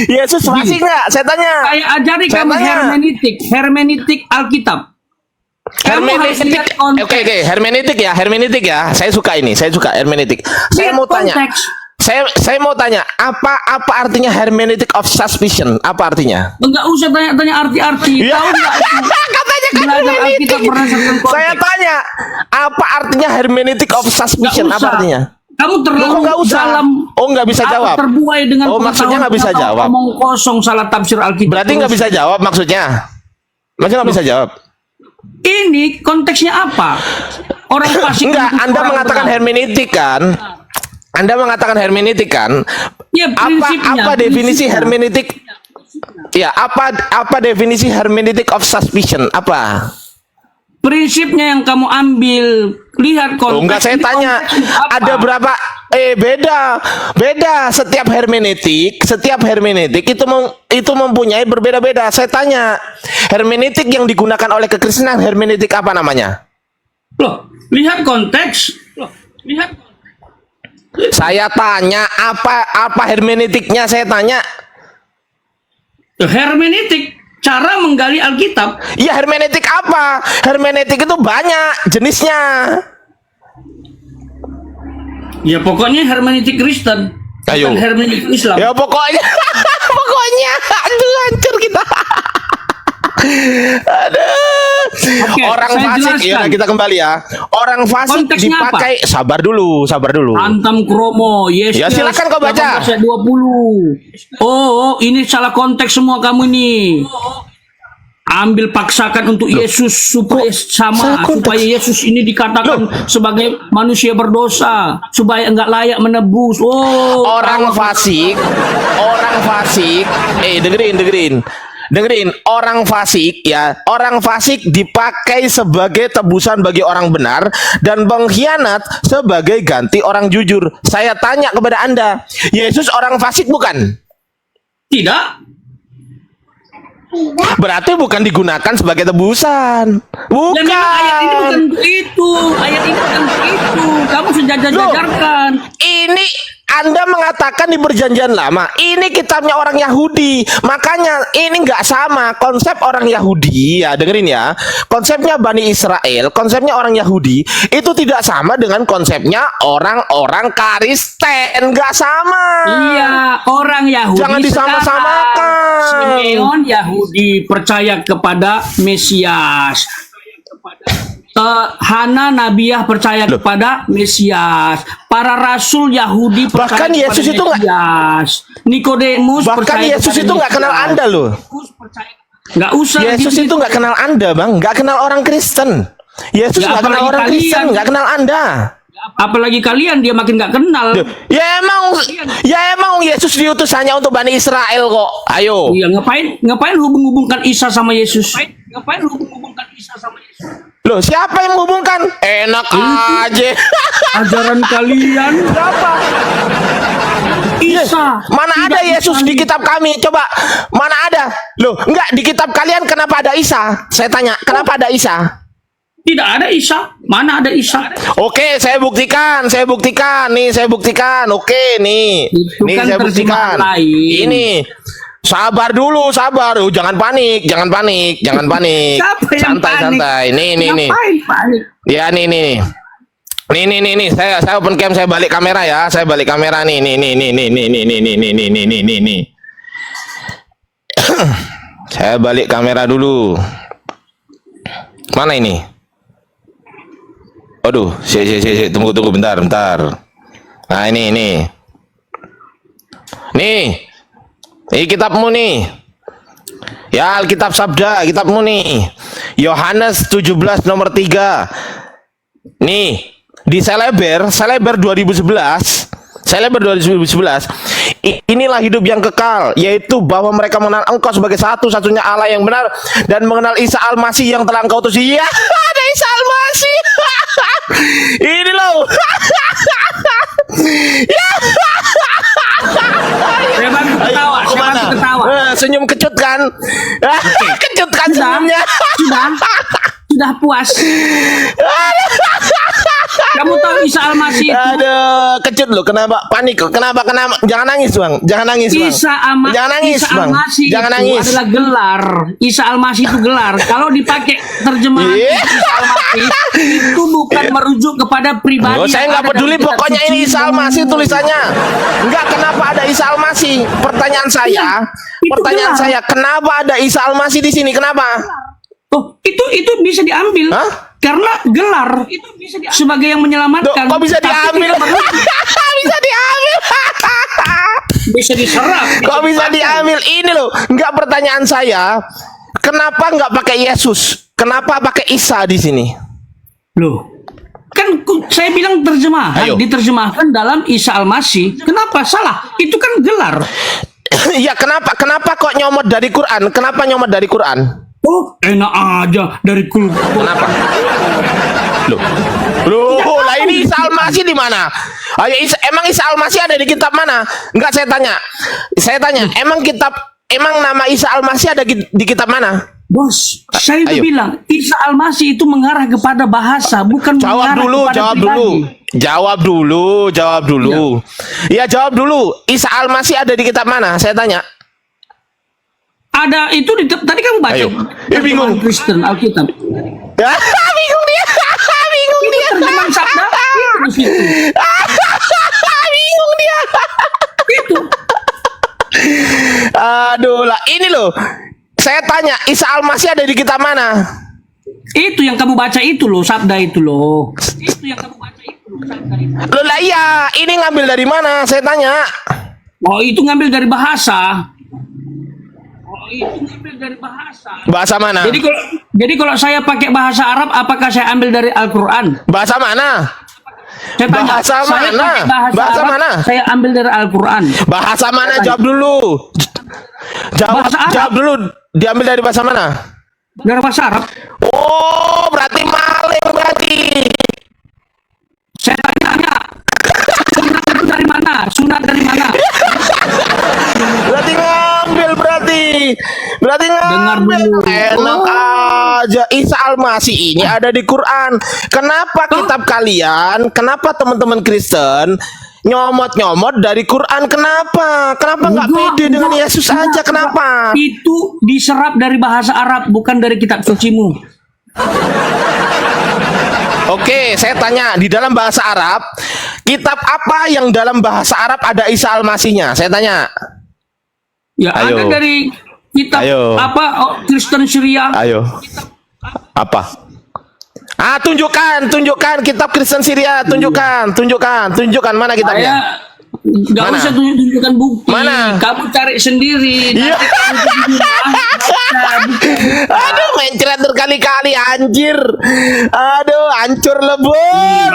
Yesus fasik nggak? Saya tanya. Saya ajari kamu hermeneutik Alkitab. Kamu harus lihat konteks. Oke, hermeneutik ya. Saya suka hermeneutik. Saya Lihat mau tanya. konteks. Saya mau tanya, apa artinya hermeneutic of suspicion? Apa artinya? Enggak usah tanya-tanya arti-arti. Ya. Tahu nggak itu? Katanya kan Belajar hermeneutik. Alkitab berdasarkan konteks. Saya tanya, apa artinya hermeneutic of suspicion? Nggak Apa usah. artinya? Kamu terlalu Nggak usah. dalam. Nggak bisa jawab. Terbuai dengan Maksudnya nggak bisa pengetahuan jawab. Omong kosong salah tafsir Alkitab. Berarti nggak bisa jawab maksudnya? Maksudnya nggak bisa jawab? Ini konteksnya apa? Orang fasik. Enggak, menuduh Anda orang mengatakan benar. hermeneutik kan? Anda mengatakan hermeneutik kan? Ya, prinsipnya, Apa definisi prinsipnya. hermeneutik? Ya, apa definisi hermeneutic of suspicion? Apa? Prinsipnya yang kamu ambil, lihat konteks. Enggak, saya Ini tanya konteksnya apa? ada berapa? Beda. Setiap hermeneutik itu mempunyai berbeda-beda. Saya tanya, hermeneutik yang digunakan oleh kekristenan hermeneutik apa namanya? Loh, lihat konteks. Saya tanya apa hermeneutiknya? Saya tanya. Hermeneutik, cara menggali Alkitab. Ya, hermeneutik apa? Hermeneutik itu banyak jenisnya. Ya pokoknya hermeneutik Kristen. Ayo. Bukan hermeneutik Islam. Ya pokoknya aduh hancur kita. Aduh. Oke, Orang saya fasik, jelaskan. ya kita kembali ya. Orang fasik Konteksnya dipakai, sabar dulu. Hantam kromo, yes. Ya, silakan kau baca. 18 ayat 20. Oh, ini salah konteks semua kamu nih. Ambil paksakan untuk Yesus supaya salah konteks? supaya Yesus ini dikatakan sebagai manusia berdosa, supaya enggak layak menebus. Oh, Orang fasik, dengerin, orang fasik ya, orang fasik dipakai sebagai tebusan bagi orang benar dan pengkhianat sebagai ganti orang jujur. Saya tanya kepada Anda, Yesus orang fasik bukan? tidak. Berarti bukan digunakan sebagai tebusan. Dan memang ayat ini bukan Bukan. untuk itu. Ayat ini bukan untuk itu. Kamu sejajar-jajarkan. Ini Anda mengatakan di perjanjian lama, ini kitabnya orang Yahudi. Makanya ini nggak sama konsep orang Yahudi ya, dengerin ya. Konsepnya Bani Israel, konsepnya orang Yahudi itu tidak sama dengan konsepnya orang-orang Kristen, nggak sama. Iya, orang Yahudi. Jangan disama-samakan. Simeon Yahudi percaya kepada Mesias. Hana Nabiah percaya kepada Mesias. Para rasul Yahudi percaya Bahkan kepada Yesus itu nggak- Mesias. Nikodemus Bahkan percaya Yesus kepada itu nggak kenal Mesias. Anda loh. Nggak usah. Yesus gitu. itu nggak kenal Anda, Bang. Nggak kenal orang Kristen. Yesus Ya, nggak kenal apalagi orang kalian. Kristen, nggak kenal Anda. Apalagi kalian, dia makin nggak kenal. Ya emang Yesus diutus hanya untuk Bani Israel kok. Ayo. Iya, ngapain hubung-hubungkan Isa sama Yesus? Ngapain hubung-hubungkan Isa sama Yesus? Loh, siapa yang menghubungkan? Enak aja. Ajaran kalian Berapa? Isa. Mana ada Tidak Yesus Isa. di kitab kami? Coba, mana ada? Loh, enggak di kitab kalian kenapa ada Isa? Saya tanya, kenapa ada Isa? Tidak ada Isa. Mana ada Isa? Oke, saya buktikan. Nih, saya buktikan. Oke, nih. Itu Nih kan saya buktikan. terjemahan lain. Ini. Sabar dulu, sabar. Oh, jangan panik. Siapa yang Santai. panik? Nih. Ngapain panik? Ya, nih. Nih. Saya open cam, saya balik kamera ya. Saya balik kamera nih. Saya balik kamera dulu. Mana ini? Aduh, tunggu bentar. Nah, ini. Nih. Ini kitabmu nih. Ya, Alkitab Sabda, kitabmu nih. Yohanes 17 nomor 3. Nih, di Seleber 2011. Inilah hidup yang kekal, yaitu bahwa mereka mengenal Engkau sebagai satu-satunya Allah yang benar dan mengenal Isa Al-Masih yang telah Engkau utus. Iya, ada Isa Al-Masih. Ini loh. Saya bantu ketawa. Senyum kecut kan? Kecut kan senyumnya. Sudah puas. Kamu tahu Isa Al-Masih itu? Aduh, kecut loh. Kenapa panik? Kenapa? Jangan nangis, Bang. Jangan nangis, Bang. Isa Al-Masih Jangan itu nangis. adalah gelar. Isa Al-Masih itu gelar. Kalau dipakai terjemahan Iya. Isa Al-Masih itu bukan merujuk kepada pribadi. Oh, saya yang nggak ada peduli, dalam kitab pokoknya suci. ini Isa Al-Masih tulisannya. Enggak, kenapa ada Isa Al-Masih? Pertanyaan saya, itu gelar. kenapa ada Isa Al-Masih di sini? Kenapa? Oh, itu bisa diambil. Hah? Karena gelar itu bisa diambil sebagai yang menyelamatkan. Kok bisa Tapi diambil? tidak merujuk. Bisa diambil. Bisa diserap. Kok bisa diambil? Ini loh, enggak, pertanyaan saya. Kenapa enggak pakai Yesus? Kenapa pakai Isa di sini? Loh, kan saya bilang terjemahan, Ayo. diterjemahkan dalam Isa Al-Masih. Kenapa salah? Itu kan gelar. Ya, kenapa kok nyomot dari Quran? Kenapa nyomot dari Quran? Oh, enak aja dari Kenapa? Loh, lah ini Isa Al-Masih di mana? Ayo, emang Isa Al-Masih ada di kitab mana? Enggak, saya tanya, emang nama Isa Al-Masih ada di kitab mana? Bos, saya Ayo. udah bilang Isa Al-Masih itu mengarah kepada bahasa, bukan mengarah kepada pribadi. Jawab dulu. Ya, jawab dulu. Isa Al-Masih ada di kitab mana? Saya tanya. Ada itu tadi kamu baca. Ayo. Terjemahan Bingung. Kristen Alkitab. Bingung dia. Itu terjemahan sabda. Itu di situ. Bingung dia. Itu. Aduh lah, ini loh. Saya tanya, Isa Al-Masih ada di kitab mana? Itu yang kamu baca itu loh, sabda itu loh. Itu yang kamu baca itu loh, sabda itu. Loh lah iya, ini ngambil dari mana? Saya tanya. Oh, itu ngambil dari bahasa. Oh, itu ngambil dari bahasa. Bahasa mana? Jadi kalau saya pakai bahasa Arab, apakah saya ambil dari Al-Qur'an? Bahasa mana? Saya tanya, Bahasa saya mana? pakai Bahasa Arab, mana? Saya ambil dari Al-Qur'an. Bahasa mana? Jawab dulu. Bahasa Arab. Jawab dulu. Diambil dari bahasa mana? Dari bahasa Arab. Oh, berarti maling berarti. Saya tanya, sunat itu dari mana? Sunat dari mana? Berarti ngambil berarti. Berarti Dengar ngambil. dulu. Enak aja. Isa Al-Masih ini ada di Quran. Kenapa kitab kalian? Kenapa teman-teman Kristen nyomot-nyomot dari Quran? Kenapa? Kenapa nggak pede dengan Yesus aja? Kenapa? Itu diserap dari bahasa Arab, bukan dari kitab sucimu. Oke, saya tanya, di dalam bahasa Arab, kitab apa yang dalam bahasa Arab ada Isa Al-Masihnya? Saya tanya. Ya, Ayo. ada dari kitab Ayo. apa? Oh, Kristen Syria. Ayo. Apa? Tunjukkan kitab Kristen Syria, tunjukkan mana kitabnya? Nggak Mana? usah tunjukkan bukti. Mana? Kamu cari sendiri. Iya. Nanti kamu di rumah baca bukti. Aduh, mencret berkali-kali anjir. Aduh, hancur lebur.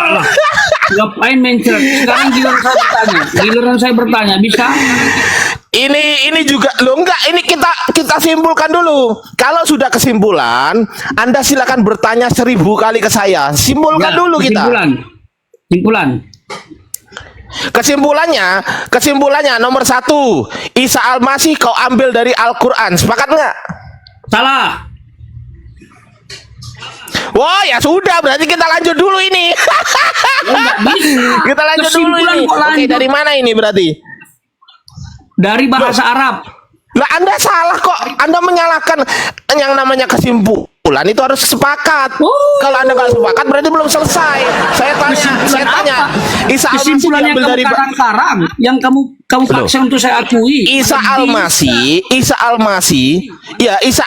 Ngapain mencret? Sekarang giliran saya bertanya, bisa? Ini juga lo enggak, ini kita simpulkan dulu. Kalau sudah kesimpulan, Anda silakan bertanya 1000 kali ke saya. Simpulkan Ya, dulu kita. Kesimpulan. Kesimpulannya nomor 1, Isa Al-Masih kau ambil dari Al-Quran. Sepakat nggak? Salah. Wah, ya sudah, berarti kita lanjut dulu ini. Nggak bisa. Kita lanjut dulu Kesimpulan ini. kok Oke, lanjut. dari mana ini berarti? Dari bahasa Arab. Lah, Anda salah kok. Anda menyalahkan yang namanya kesimpulan itu harus sepakat. Oh. Kalau Anda nggak sepakat berarti belum selesai. Saya tanya, Isa Al-Masih Kesimpulan yang diambil kamu dari karang-karang, yang kamu paksa untuk saya akui. Isa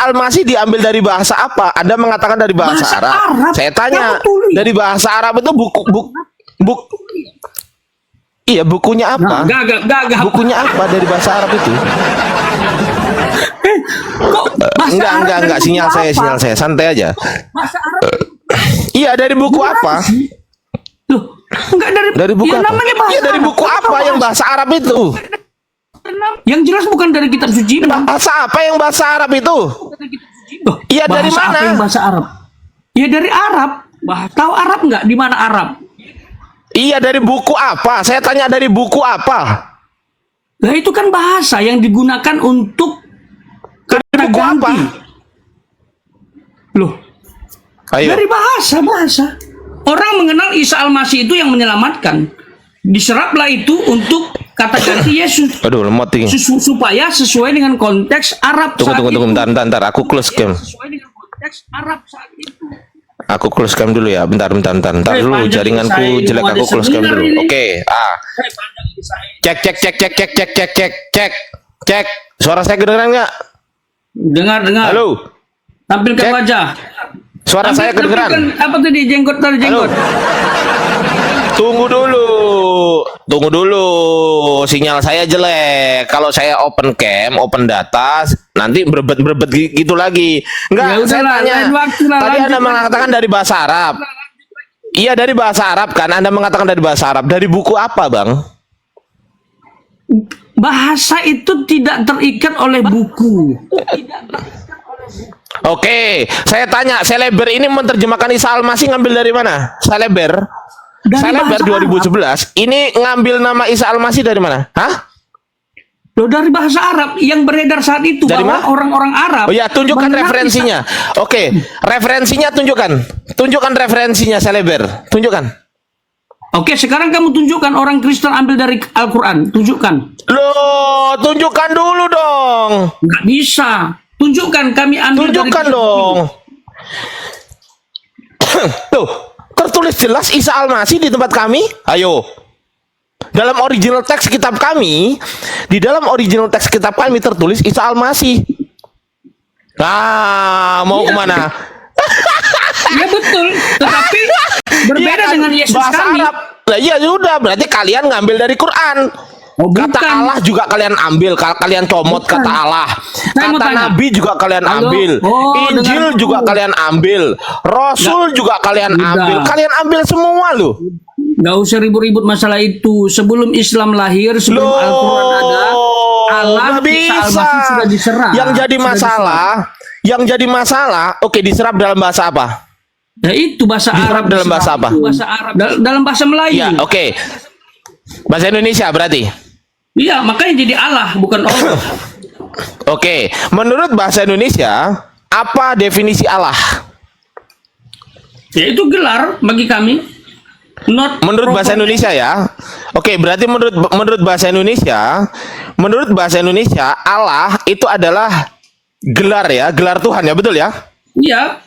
Al-Masih diambil dari bahasa apa? Anda mengatakan dari bahasa, Bahasa Arab. Arab. Saya tanya, Kamu tulis. dari bahasa Arab itu buku. Iya, bukunya apa? Gak. Bukunya apa dari bahasa Arab itu? Kok bahasa Arab Enggak, dari sinyal buku apa? saya, santai aja. Bahasa Arab. Iya, dari buku apa? Loh, enggak dari Dari buku ya, apa? namanya bahasa Iya, dari Arab. buku apa yang bahasa Arab itu? Yang jelas bukan dari kitab suci. Bahasa apa yang bahasa Arab itu? Loh, Iya, dari bahasa mana? Apa yang bahasa Arab? Ya dari Arab. Tahu Arab nggak? Di mana Arab? Iya, dari buku apa? Saya tanya dari buku apa? Nah itu kan bahasa yang digunakan untuk Dari kata buku ganti. apa? Loh, Ayo. dari bahasa. Orang mengenal Isa Al-Masih itu yang menyelamatkan. Diseraplah itu untuk kata ganti Yesus. Aduh, lemot ini. Supaya sesuai dengan konteks Arab saat Tunggu, itu. bentar. Aku close game. Sesuai dengan konteks Arab saat itu. Aku close cam dulu ya. Bentar dulu. panjang Jaringanku saya, jelek. mau ada Aku close cam seminar dulu. ini. Oke. Panjang ini saya. Cek. Suara saya kedengeran nggak? Dengar. Halo. Tampilkan Cek. wajah. Suara saya kedengeran. Tampilkan apa tadi jenggot dari Halo. jenggot? Tunggu dulu. Sinyal saya jelek. Kalau saya open cam, open data, nanti berebet gitu lagi. Enggak, Ya saya udahlah, tanya. lain waktu lah, Tadi lanjut Anda lah. mengatakan dari bahasa Arab. Iya, dari bahasa Arab kan? Anda mengatakan dari bahasa Arab. Dari buku apa, Bang? Bahasa itu tidak terikat oleh buku. Oke, saya tanya, Seleber ini menerjemahkan Isa Al-Masih ngambil dari mana? Seleber Dari bahasa 2011 ini ngambil nama Isa Al-Masih dari mana? Hah? Loh, dari bahasa Arab yang beredar saat itu Dari bahwa mana? orang-orang Arab. Oh ya, tunjukkan mengenal referensinya. Oke, referensinya tunjukkan. Tunjukkan referensinya Seleber. Tunjukkan. Oke, sekarang kamu tunjukkan orang Kristen ambil dari Al-Quran. Tunjukkan. Loh, tunjukkan dulu dong. Nggak bisa. Tunjukkan kami ambil Tunjukkan dari dong. Tuh, tertulis jelas Isa Al-Masih di tempat kami. Ayo. Dalam original teks kitab kami, di dalam original teks kitab kami tertulis Isa Al-Masih. Nah, mau kemana? Ya betul, tetapi berbeda Iya kan? dengan Yesus Bahasa kami. Arab. Nah, iya sudah, berarti kalian ngambil dari Quran. Oh, Kata bukan. Allah juga kalian ambil, kalian comot Bukan. kata Allah. Saya mau Kata tanya. Nabi juga kalian Halo? ambil. Oh, Injil dengar juga dulu. kalian ambil. Rasul juga kalian Udah. ambil. Kalian ambil semua loh. Nggak usah ribut-ribut masalah itu. Sebelum Islam lahir, sebelum Al-Quran ada, Allah nggak Isa bisa. Al-Masih sudah diserap. Yang jadi masalah, oke, diserap dalam bahasa apa? Ya itu bahasa Diserap Arab. dalam bahasa apa? Itu bahasa Arab. Dalam bahasa Melayu. Iya, oke. Bahasa Indonesia berarti. Iya, makanya jadi Allah, bukan Allah. Oke, menurut bahasa Indonesia, apa definisi Allah? Ya itu gelar bagi kami. Not Menurut bahasa proper. Indonesia ya. Oke, berarti menurut bahasa Indonesia, Allah itu adalah gelar ya, gelar Tuhan ya, betul ya? Iya.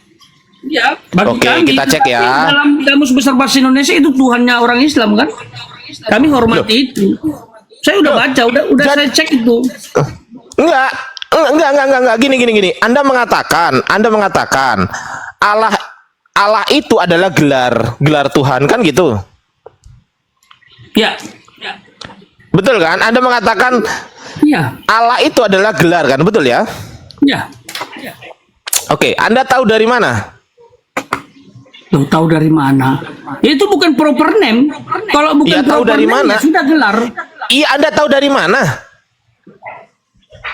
Iya, bagi Oke, kami. kita cek Tetapi ya. Dalam kamus besar bahasa Indonesia itu Tuhannya orang Islam kan? Kami hormati itu. Saya udah baca, udah saya cek itu. Enggak. Gini. Anda mengatakan Allah itu adalah gelar Tuhan kan gitu. Ya. Betul kan? Anda mengatakan Iya. Allah itu adalah gelar kan, betul ya? Ya. Oke, Anda tahu dari mana? Loh, tahu dari mana? Itu bukan proper name. Kalau bukan Iya, tahu proper dari name, mana? ya sudah gelar. Iya, Anda tahu dari mana?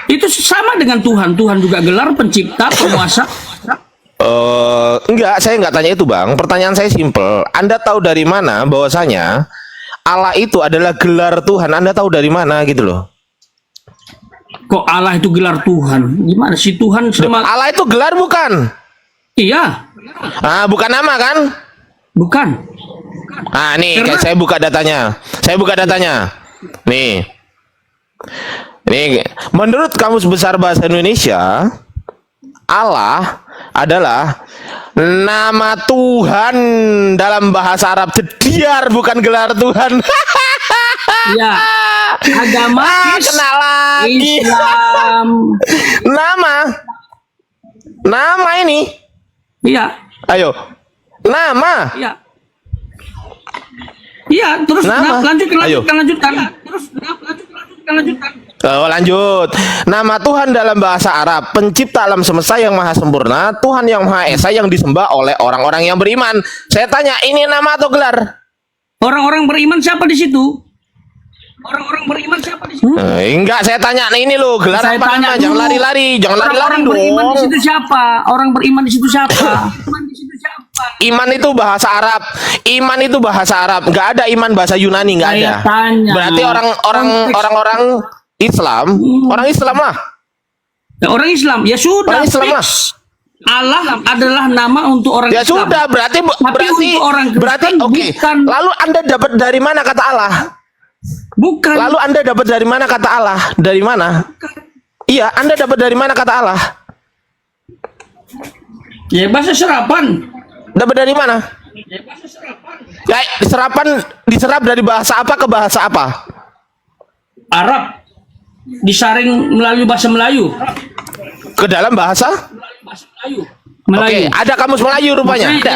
Itu sama dengan Tuhan. Tuhan juga gelar pencipta, penguasa. Enggak, saya enggak tanya itu, Bang. Pertanyaan saya simpel. Anda tahu dari mana bahwasanya Allah itu adalah gelar Tuhan? Anda tahu dari mana gitu loh? Kok Allah itu gelar Tuhan? Gimana sih Tuhan sama? Allah itu gelar bukan? Iya, Ah, bukan nama kan? bukan. Ah, nih, Karena- saya buka datanya. Nih. Menurut Kamus Besar Bahasa Indonesia, Allah adalah nama Tuhan dalam bahasa Arab. Jediar, bukan gelar Tuhan. Ya, agama Kena lagi. Islam. Nama ini. Iya, Ayo. Nama. iya. Iya, terus Nama? lanjutkan. Ayo. Lanjutkan. Oh, lanjut. Nama Tuhan dalam bahasa Arab, pencipta alam semesta yang maha sempurna, Tuhan yang maha esa yang disembah oleh orang-orang yang beriman. Saya tanya, ini nama atau gelar? Orang-orang beriman siapa di situ? Enggak, saya tanya. Nah, ini loh, gelar Saya apa tanya nama? Jangan dulu. lari-lari, Orang beriman di dong. situ siapa? Orang beriman di situ siapa? Iman itu bahasa Arab. Enggak ada iman bahasa Yunani, enggak Saya ada. tanya. Berarti orang-orang Islam, orang Islam lah. Ya, orang Islam, ya sudah. Orang Islam lah. fix. Allah adalah nama untuk orang Ya Islam. sudah, berarti Tapi untuk orang Kristen oke. bukan. Lalu Anda dapat dari mana kata Allah? Bukan. Lalu Anda dapat dari mana kata Allah? Dari mana? Iya, Anda dapat dari mana kata Allah? Ya bahasa serapan. Dapat dari mana? Ya, diserap dari bahasa apa ke bahasa apa? Arab. Disaring melalui bahasa Melayu. Ke dalam bahasa? Oke, Melayu. ada kamus Melayu rupanya. Ada.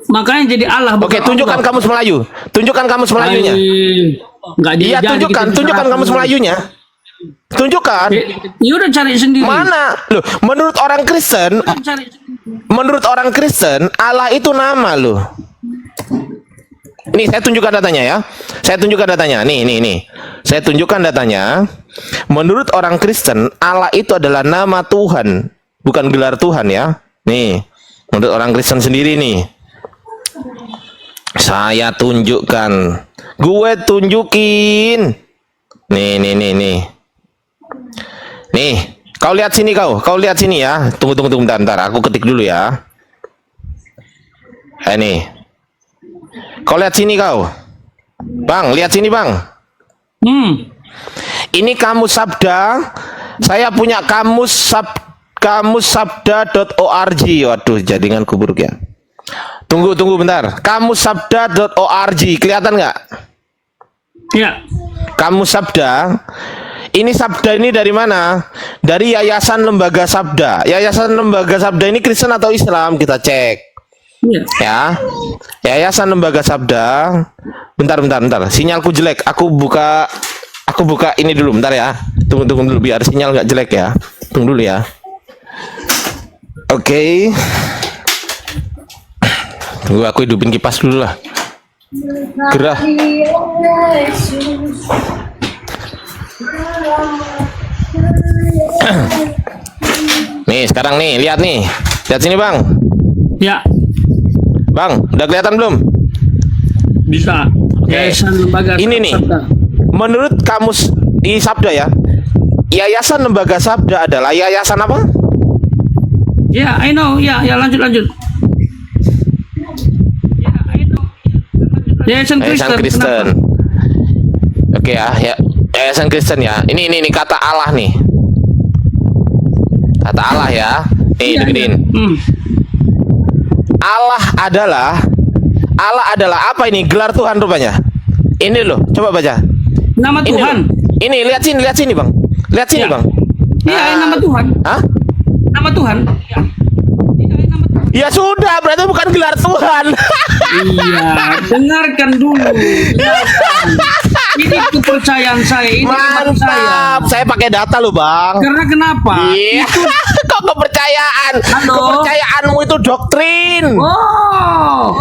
Makanya jadi Allah. Oke, bukan tunjukkan Allah. kamus Melayu. Tunjukkan kamus Melayunya. Nggak Iya, jadi tunjukkan kita bicara kamus dulu. Melayunya. Tunjukkan. Ya udah cari sendiri. Mana? Loh, menurut orang Kristen, Cari sendiri. Allah itu nama loh. Nih, saya tunjukkan datanya ya. Nih. Saya tunjukkan datanya. Menurut orang Kristen, Allah itu adalah nama Tuhan, bukan gelar Tuhan ya. Nih, menurut orang Kristen sendiri nih. Saya tunjukkan. Gue tunjukin. Nih. Nih, kau lihat sini kau lihat sini ya. Tunggu bentar, aku ketik dulu ya. Nih. Kau lihat sini kau. Bang, lihat sini bang. Ini kamus sabda. Saya punya kamussabda.org. Waduh, jaringan buruk ya. Tunggu bentar. Kamussabda.org. Kelihatan nggak? Ya. Kamus Sabda. Ini sabda ini dari mana? Dari Yayasan Lembaga Sabda. Yayasan Lembaga Sabda ini Kristen atau Islam? Kita cek. Iya. Ya. Yayasan Lembaga Sabda. Bentar. Sinyalku jelek. Aku buka ini dulu bentar ya. Tunggu dulu biar sinyal nggak jelek ya. Tunggu dulu ya. Oke. Tunggu aku hidupin kipas dulu lah. Gerah. Nih sekarang nih, lihat nih. Lihat sini bang. Ya, Bang, udah kelihatan belum? bisa. Yayasan Lembaga Ini nih. Sabda. Menurut kamus di Sabda ya, Yayasan Lembaga Sabda adalah yayasan apa? Ya, I know. Ya, lanjut. Ya, I know. Yayasan Yayasan Kristen. Kenapa? Oke ya, Yayasan Kristen ya. Ini kata Allah nih. Kata Allah ya. Nih Iya, dengerin. Hmm. Allah adalah apa ini? Gelar Tuhan rupanya. Ini loh, coba baca. Nama Ini Tuhan. loh. Ini lihat sini bang. Lihat sini Ya. bang. Iya, nama Tuhan. Hah? Nama Tuhan. Ya. Iya, nama Tuhan. Ya sudah, berarti bukan gelar Tuhan. Iya, dengarkan dulu. Dengarkan. Ini kepercayaan saya, ini iman saya. Mantap. Saya pakai data loh bang. Karena kenapa? Iya. Kok kepercayaan? Halo? Kepercayaanmu itu doktrin. Oh,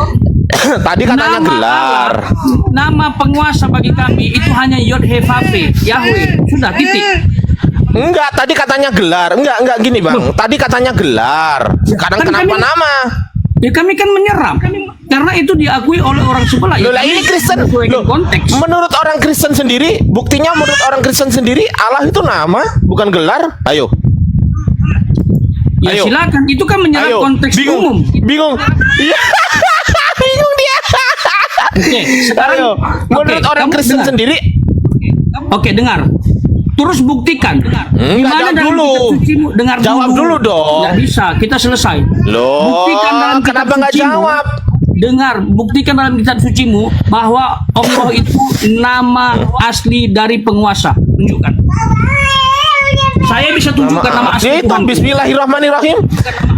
Tadi katanya nama gelar. Allah, nama penguasa bagi kami itu hanya Yod-Heh-Vav-He, Yahweh. Sudah titik. Enggak, tadi katanya gelar. Enggak gini bang. Tadi katanya gelar. Sekarang kan kenapa kami- nama? Ya kami kan menyerap. Karena itu diakui oleh orang sebelah. Loh, Ya, lah kami ini Kristen. sesuaikan Loh, konteks. menurut orang Kristen sendiri, buktinya menurut orang Kristen sendiri Allah itu nama, bukan gelar. Ayo. Ya ayo. silakan. Itu kan menyerap konteks umum. Bingung. Iya. Bingung dia. Oke, sekarang Ayo. Menurut oke, orang kamu Kristen dengar. sendiri, Oke, dengar. Terus buktikan. Di mana jawab dalam dulu. kitab sucimu? Dengar Jawab dulu dong. Nggak bisa, kita selesai. loh, Buktikan dalam kitab kenapa nggak sucimu. jawab? Dengar, buktikan dalam kitab sucimu bahwa Allah itu nama asli dari penguasa. Tunjukkan. Saya bisa tunjukkan nama asli Itu Tuhan. Bismillahirrahmanirrahim.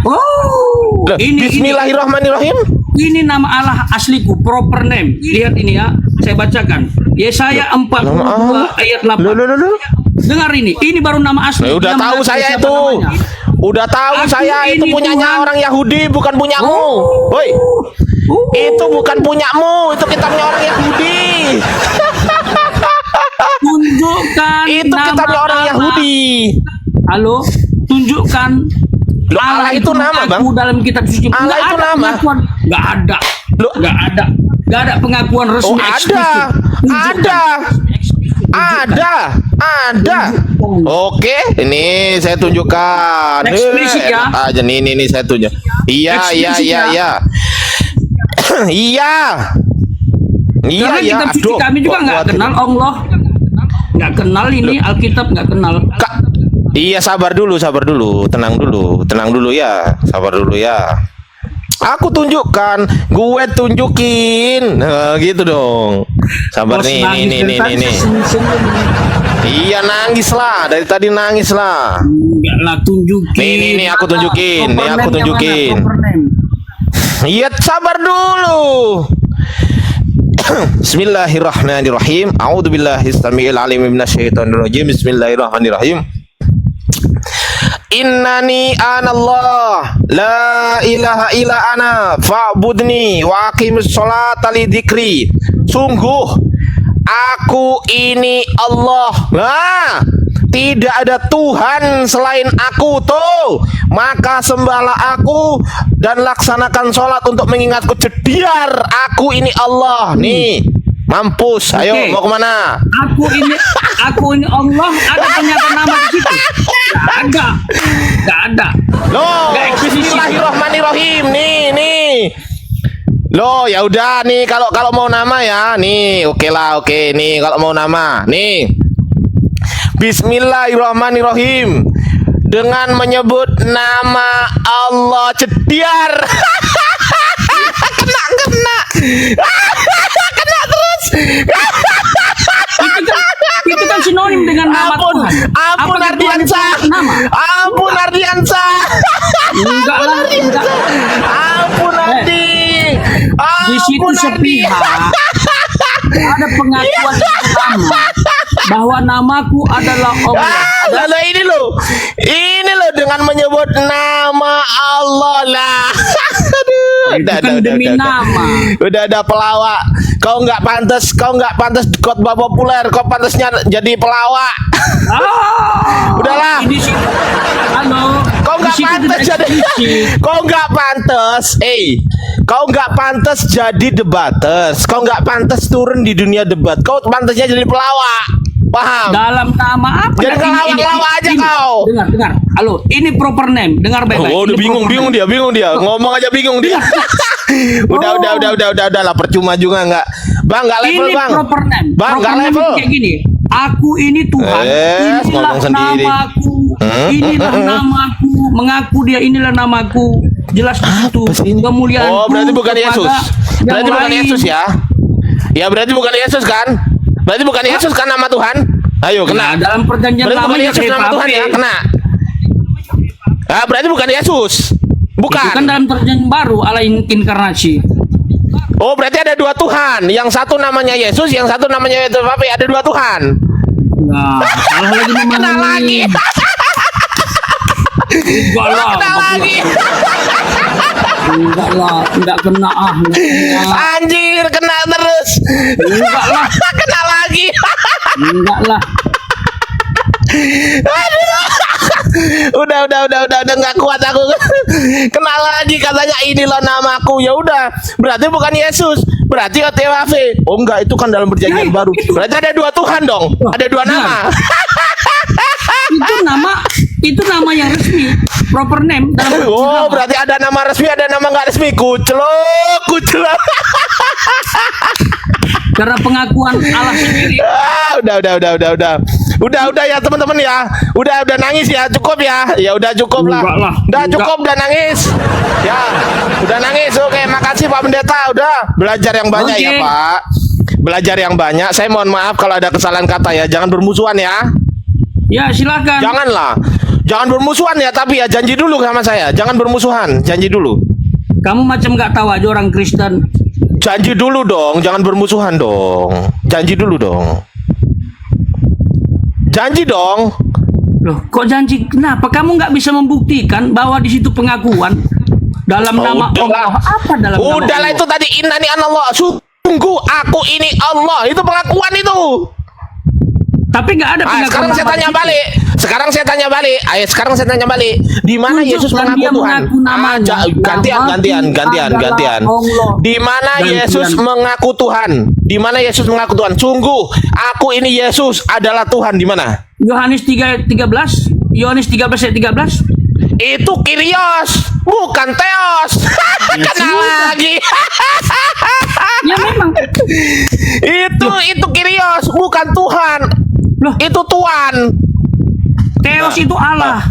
Oh, Loh, Bismillahirrahmanirrahim. ini nama Allah asliku, proper name. Lihat ini ya, saya bacakan. Yesaya 42 Allah. ayat 8. Loh. Dengar ini baru nama asli. Nah, udah Dia tahu mengaku saya siapa itu. namanya. Udah tahu Aku saya itu ini punyanya Tuhan. orang Yahudi, bukan punyamu. Woi. Itu bukan punyamu, itu kitabnya orang Yahudi. Tunjukkan Itu nama kitabnya orang Allah. Yahudi. Halo, tunjukkan Loh, Allah itu nama, mengaku Bang. dalam kitab suci. Allah Nggak itu ada nama. pengakuan. Nggak ada. Loh. Nggak ada pengakuan resmi Oh, ada. eksplisit. Tunjukkan. Ada. Oke, ini saya tunjukkan. Eksplisit ya. Enak aja nih saya tunjuk. Iya. Eksplisit ya. Iya. Karena Iya. kitab suci Aduh, kami juga kok nggak kuat kenal Allah. Nggak kenal ini Alkitab, nggak kenal. Iya, sabar dulu, tenang dulu ya, sabar dulu ya. Aku tunjukkan, gue tunjukin, nah, gitu dong. Sabar Bos nih. nangis dari tadi, senyum-senyum. Iya nangis lah, dari tadi nangis lah. Enggak lah, tunjukin. Nih, aku tunjukin, nih, aku Proper tunjukin. name-nya mana? Proper name. Iya, sabar dulu. Bismillahirrahmanirrahim. A'udzubillahi samiil alim minasyaitonir rajim. Bismillahirrahmanirrahim. Innani anallah la ilaha illa ana fa'budni wa aqimus sholata li dzikri. Sungguh aku ini Allah. Nah, tidak ada Tuhan selain aku tuh. Maka sembahlah aku dan laksanakan sholat untuk mengingatku. Jediar aku ini Allah. Nih, mampus. Ayo, Oke. mau kemana? Aku ini Allah. Ada pernyataan nama di situ? Nggak ada. Loh, Nggak eksplisit. Bismillahirrahmanirrahim. Nih. Loh, ya udah nih kalau mau nama ya. Nih, oke nih kalau mau nama. Nih. Bismillahirrahmanirrahim. Dengan menyebut nama Allah jediar. kena. Kena terus. Itu kan sinonim dengan nama Ampun, Tuhan. ampun Apakah Tuhan itu Ardiansa. nama? Ampun Ardiansa. Enggak lah, enggak. Ampun Ardi. di situ ampun, Andi. sepihak ada pengakuan pertama bahwa namaku adalah Allah. Lalu ini loh dengan menyebut nama Allah lah. Aduh, Bukan demi nama. Udah pelawak. Kau nggak pantas khotbah populer. Kau pantasnya jadi pelawak. Udahlah. Di situ, halo. Kau Di nggak situ pantas tidak jadi. eksplisit. Kau nggak pantas jadi debaters. Kau nggak pantas turun di dunia debat. Kau pantasnya jadi pelawak. Paham? Dalam nama apa? Jangan ngelawak-ngelawak aja kau. Dengar. Halo, ini proper name. Dengar baik-baik. Oh, udah Ini proper bingung name. dia. Ngomong aja bingung dia. udah lah, percuma juga nggak. Bang, nggak level, Ini Bang. proper name. Bang, nggak Proper name level. kayak gini. Aku ini Tuhan. Inilah ngomong sendiri. namaku. Inilah namaku. Mengaku dia inilah namaku. Jelas di situ. Apa sih ini? Kemuliaan. Oh, berarti bukan Yesus. Berarti bukan Yesus ya. Ya, berarti bukan Yesus kan? Berarti bukan Yesus kan nama Tuhan? Ayo, Nah, kena. dalam perjanjian Berarti lama bukan ya Yesus nama Tuhan ya, kena. Berarti bukan Yesus. Itu kan Bukan. dalam perjanjian baru Allah inkarnasi. Oh, berarti ada dua Tuhan. Yang satu namanya Yesus, yang satu namanya Yesus. Tapi ada dua Tuhan. Nah, salah lagi Kena memahami. lagi. Enggak lah. Kena lagi. Enggak lah. Enggak kena ah. Enggak kena. Anjir, kena terus. Enggak lah. Kena lagi. Enggak lah. Aduh. Udah nggak kuat aku. Kenal lagi katanya inilah namaku. Ya udah, berarti bukan Yesus, berarti OTWAV. Oh enggak, itu kan dalam perjanjian Ya, baru. itu. Berarti ada dua Tuhan dong. Ada dua nama. Itu nama yang resmi, proper name dalam Oh, berarti ada nama resmi, ada nama nggak resmi. Kucelok. karena pengakuan Allah sendiri. Udah ya teman-teman ya. Udah nangis ya, cukup ya. Ya udah cukup lah. Enggak lah. Udah Enggak. cukup, udah nangis. Ya, udah nangis. Oke, makasih Pak Pendeta. Udah belajar yang banyak Oke. ya Pak. Belajar yang banyak. Saya mohon maaf kalau ada kesalahan kata ya. Jangan bermusuhan ya. Ya silakan. Janganlah. Jangan bermusuhan ya, tapi ya janji dulu sama saya. Jangan bermusuhan, janji dulu. Kamu macam nggak tahu aja orang Kristen. Janji dulu dong, jangan bermusuhan dong. Janji dulu dong. Janji dong. Loh, kok janji? Kenapa kamu nggak bisa membuktikan bahwa di situ pengakuan dalam nama udahlah. Allah? Apa dalam nama Udahlah Allah? itu tadi innani anallah. Sungguh aku ini Allah. Itu pengakuan itu. Tapi nggak ada pengakuan. Sekarang saya nama tanya di situ. balik. Sekarang saya tanya balik. Di mana Tunjukkan Yesus mengaku dia Tuhan? mengaku namanya. Gantian. Namaku Allah. Di mana Dan Yesus Tuhan. mengaku Tuhan? Di mana Yesus mengaku Tuhan? Sungguh aku ini Yesus adalah Tuhan. Di mana? Yohanes 3:13. Yohanes 13 ayat 13. Itu Kyrios, bukan Theos. Kenal sudah. lagi. Ya memang. itu Kyrios, bukan Tuhan. Loh, Itu Tuhan. Theos itu Allah.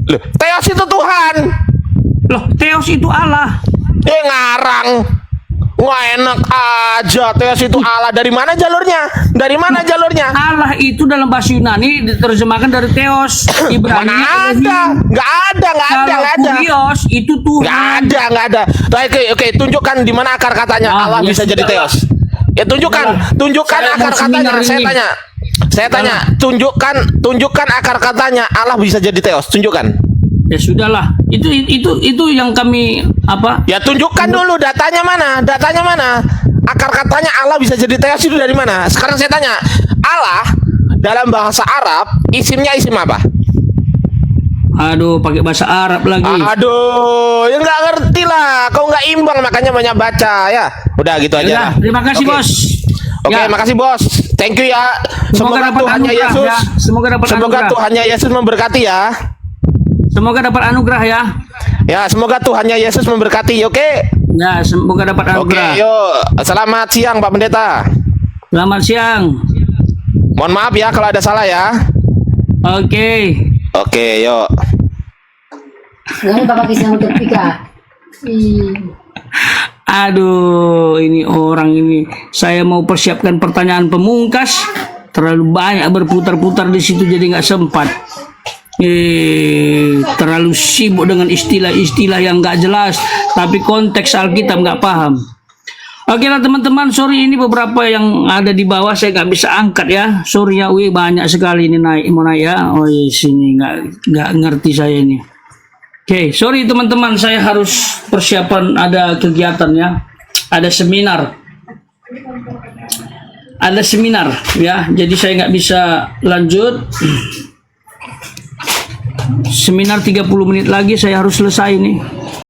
Loh, Theos itu Tuhan. Loh, Theos itu Allah. Ngarang. Wah, enak aja. Theos itu Allah. Dari mana jalurnya? Allah itu dalam bahasa Yunani diterjemahkan dari Theos. Ibrani. Mana ada? Nggak ada. Kalau Kurios itu Tuhan. Nggak ada. Oke, tunjukkan di mana akar katanya Allah ya bisa jadi sudah. Theos. Ya tunjukkan Saya akar mau katanya. seminar ini. Saya tanya, tunjukkan akar katanya Allah bisa jadi Theos. Tunjukkan. Ya sudahlah. Itu yang kami apa? Ya tunjukkan dulu datanya mana? Akar katanya Allah bisa jadi Theos itu dari mana? Sekarang saya tanya, Allah dalam bahasa Arab isimnya isim apa? Aduh, pakai bahasa Arab lagi. Aduh, ya nggak ngerti lah. Kau nggak imbang makanya banyak baca ya. Udah gitu aja. Yaudah, lah. terima kasih Oke. bos. Oke, Ya. makasih bos. Thank you ya. Semoga dapat Tuhannya anugerah, Yesus. ya. Semoga dapat anugerah. Tuhannya Yesus memberkati ya. Semoga dapat anugerah ya. Ya, semoga Tuhannya Yesus memberkati. Oke. Ya, semoga dapat Oke, anugerah. yuk. Selamat siang Pak Pendeta. Selamat siang. Mohon maaf ya kalau ada salah ya. Oke. Oke, yuk. Ngayon baka kisah untuk pika. Aduh, ini orang ini. Saya mau persiapkan pertanyaan pemungkas. Terlalu banyak berputar-putar di situ jadi nggak sempat. Terlalu sibuk dengan istilah-istilah yang nggak jelas. Tapi konteks Alkitab nggak paham. Oke lah teman-teman, sorry ini beberapa yang ada di bawah saya nggak bisa angkat ya. Sorry ya, wih banyak sekali ini mau naik ya. Oh iya, sini nggak ngerti saya ini. Oke, sorry teman-teman, saya harus persiapan ada kegiatan ya. Ada seminar. Ada seminar ya, jadi saya nggak bisa lanjut. Seminar 30 menit lagi saya harus selesai nih.